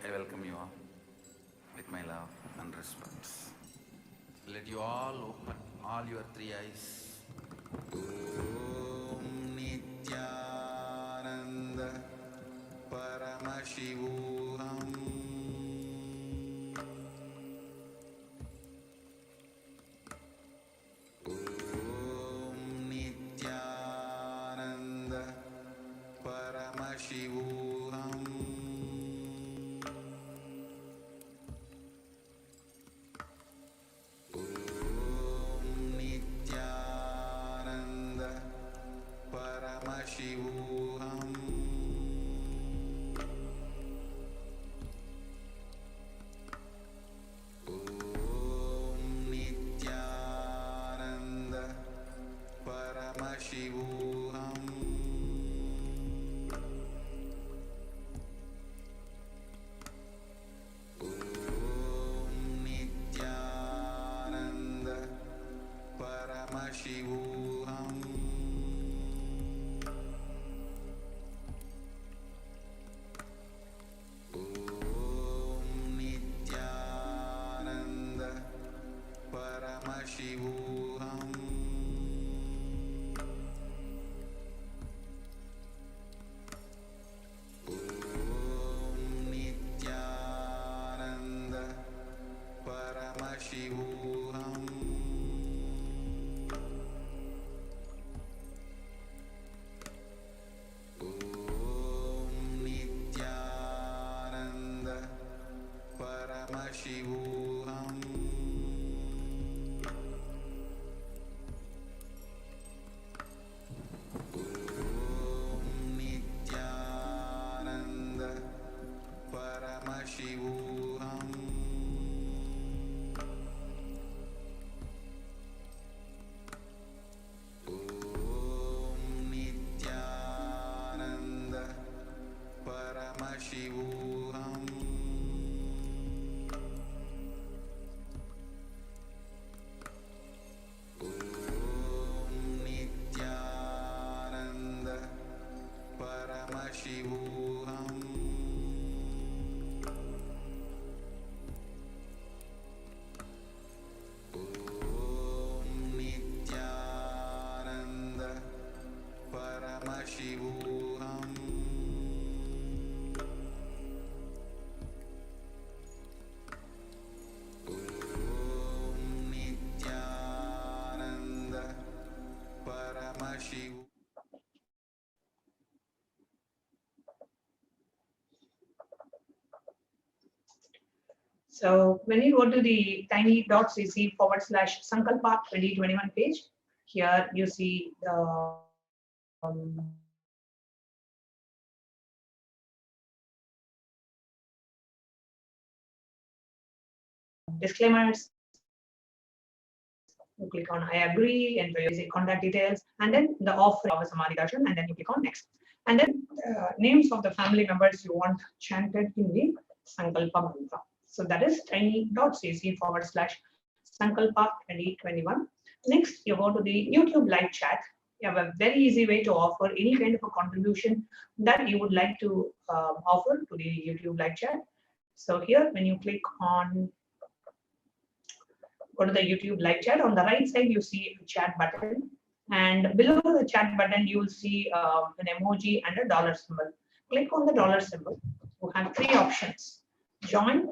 I welcome you all with my love and respect. Let you all open all your three eyes. Om Nithyananda Paramashivoham. Om Nithyananda Paramashivoham. Paramashivoham. Om Nithyananda Paramashivoham. Om Nithyananda Paramashivoham. Paramashivoham. So when you go to the tiny.cc/Sankalpa 2021 page, here you see the disclaimers. You click on I agree, enter your basic contact details, and then the offering of a Samadhi Darshan, and then you click on next. And then names of the family members you want chanted in the Sankalpa mantra. So that is tiny.cc/Sankalpa 2021. Next, you go to the YouTube live chat. You have a very easy way to offer any kind of a contribution that you would like to offer to the YouTube live chat. So here, when you click on go to the YouTube live chat. On the right side, you see a chat button. And below the chat button, you will see an emoji and a dollar symbol. Click on the dollar symbol. You have three options. Join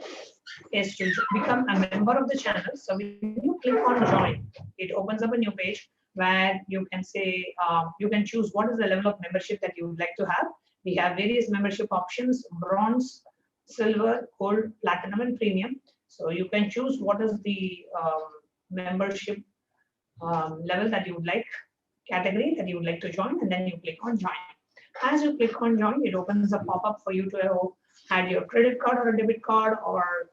is to become a member of the channel. So when you click on join, it opens up a new page where you can say, you can choose what is the level of membership that you would like to have. We have various membership options: bronze, silver, gold, platinum, and premium. So you can choose what is the membership level that you would like, category that you would like to join, and then you click on join. As you click on join, it opens a pop-up for you to add your credit card or a debit card, or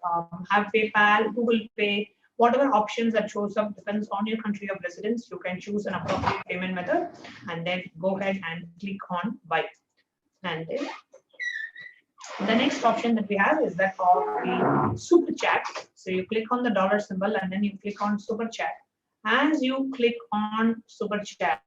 have PayPal, Google Pay, whatever options that shows up depends on your country of residence. You can choose an appropriate payment method and then go ahead and click on buy. And then the next option that we have is that of the super chat. So you click on the dollar symbol and then you click on super chat. As you click on super chat,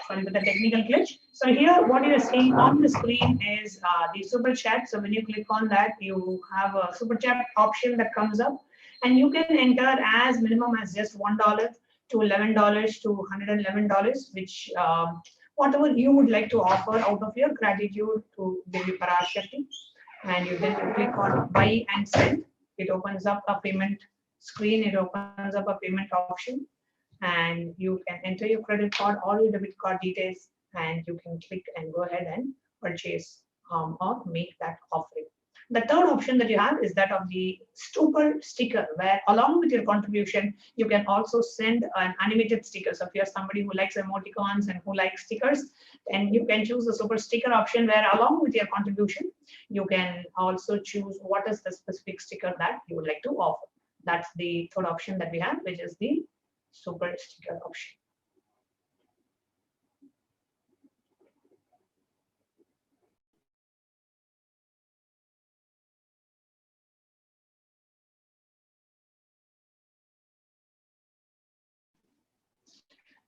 sorry for the technical glitch. So here what you are seeing on the screen is the super chat. So when you click on that, you have a super chat option that comes up, and you can enter as minimum as just $1 to $11 to $111, which whatever you would like to offer out of your gratitude to Devi Parashakti. And you then click on buy and send. It opens up a payment screen. It opens up a payment option, and you can enter your credit card or your debit card details, and you can click and go ahead and purchase or make that offering. The third option that you have is that of the super sticker, where along with your contribution, you can also send an animated sticker. So if you're somebody who likes emoticons and who likes stickers, then you can choose the super sticker option, where along with your contribution, you can also choose what is the specific sticker that you would like to offer. That's the third option that we have, which is the super sticker option.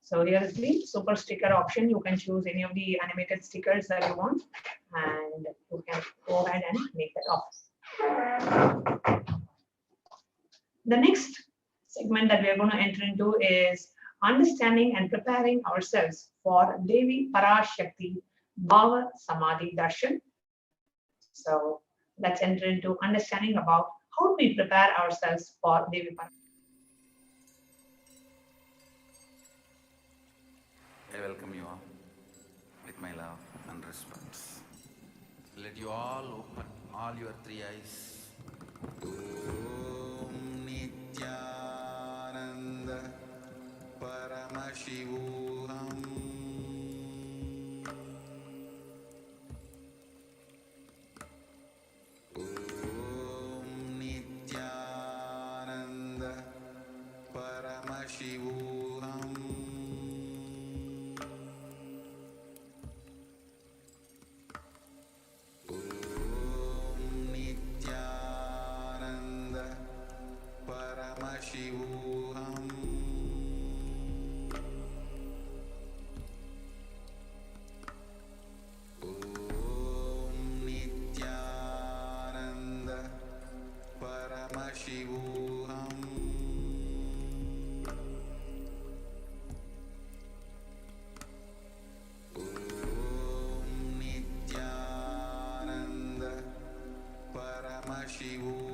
So here is the super sticker option. You can choose any of the animated stickers that you want, and you can go ahead and make that off. The next segment that we are going to enter into is understanding and preparing ourselves for Devi Parashakti Bhava Samadhi Darshan. So let's enter into understanding about how do we prepare ourselves for Devi Parashakti. I welcome you all with my love and respect. Let you all open all your three eyes. Om Nithyananda Paramashivoham. Om Nithyananda Paramashivoham. Paramashivoham. Paramashivoham. Om Nithyananda Paramashivam.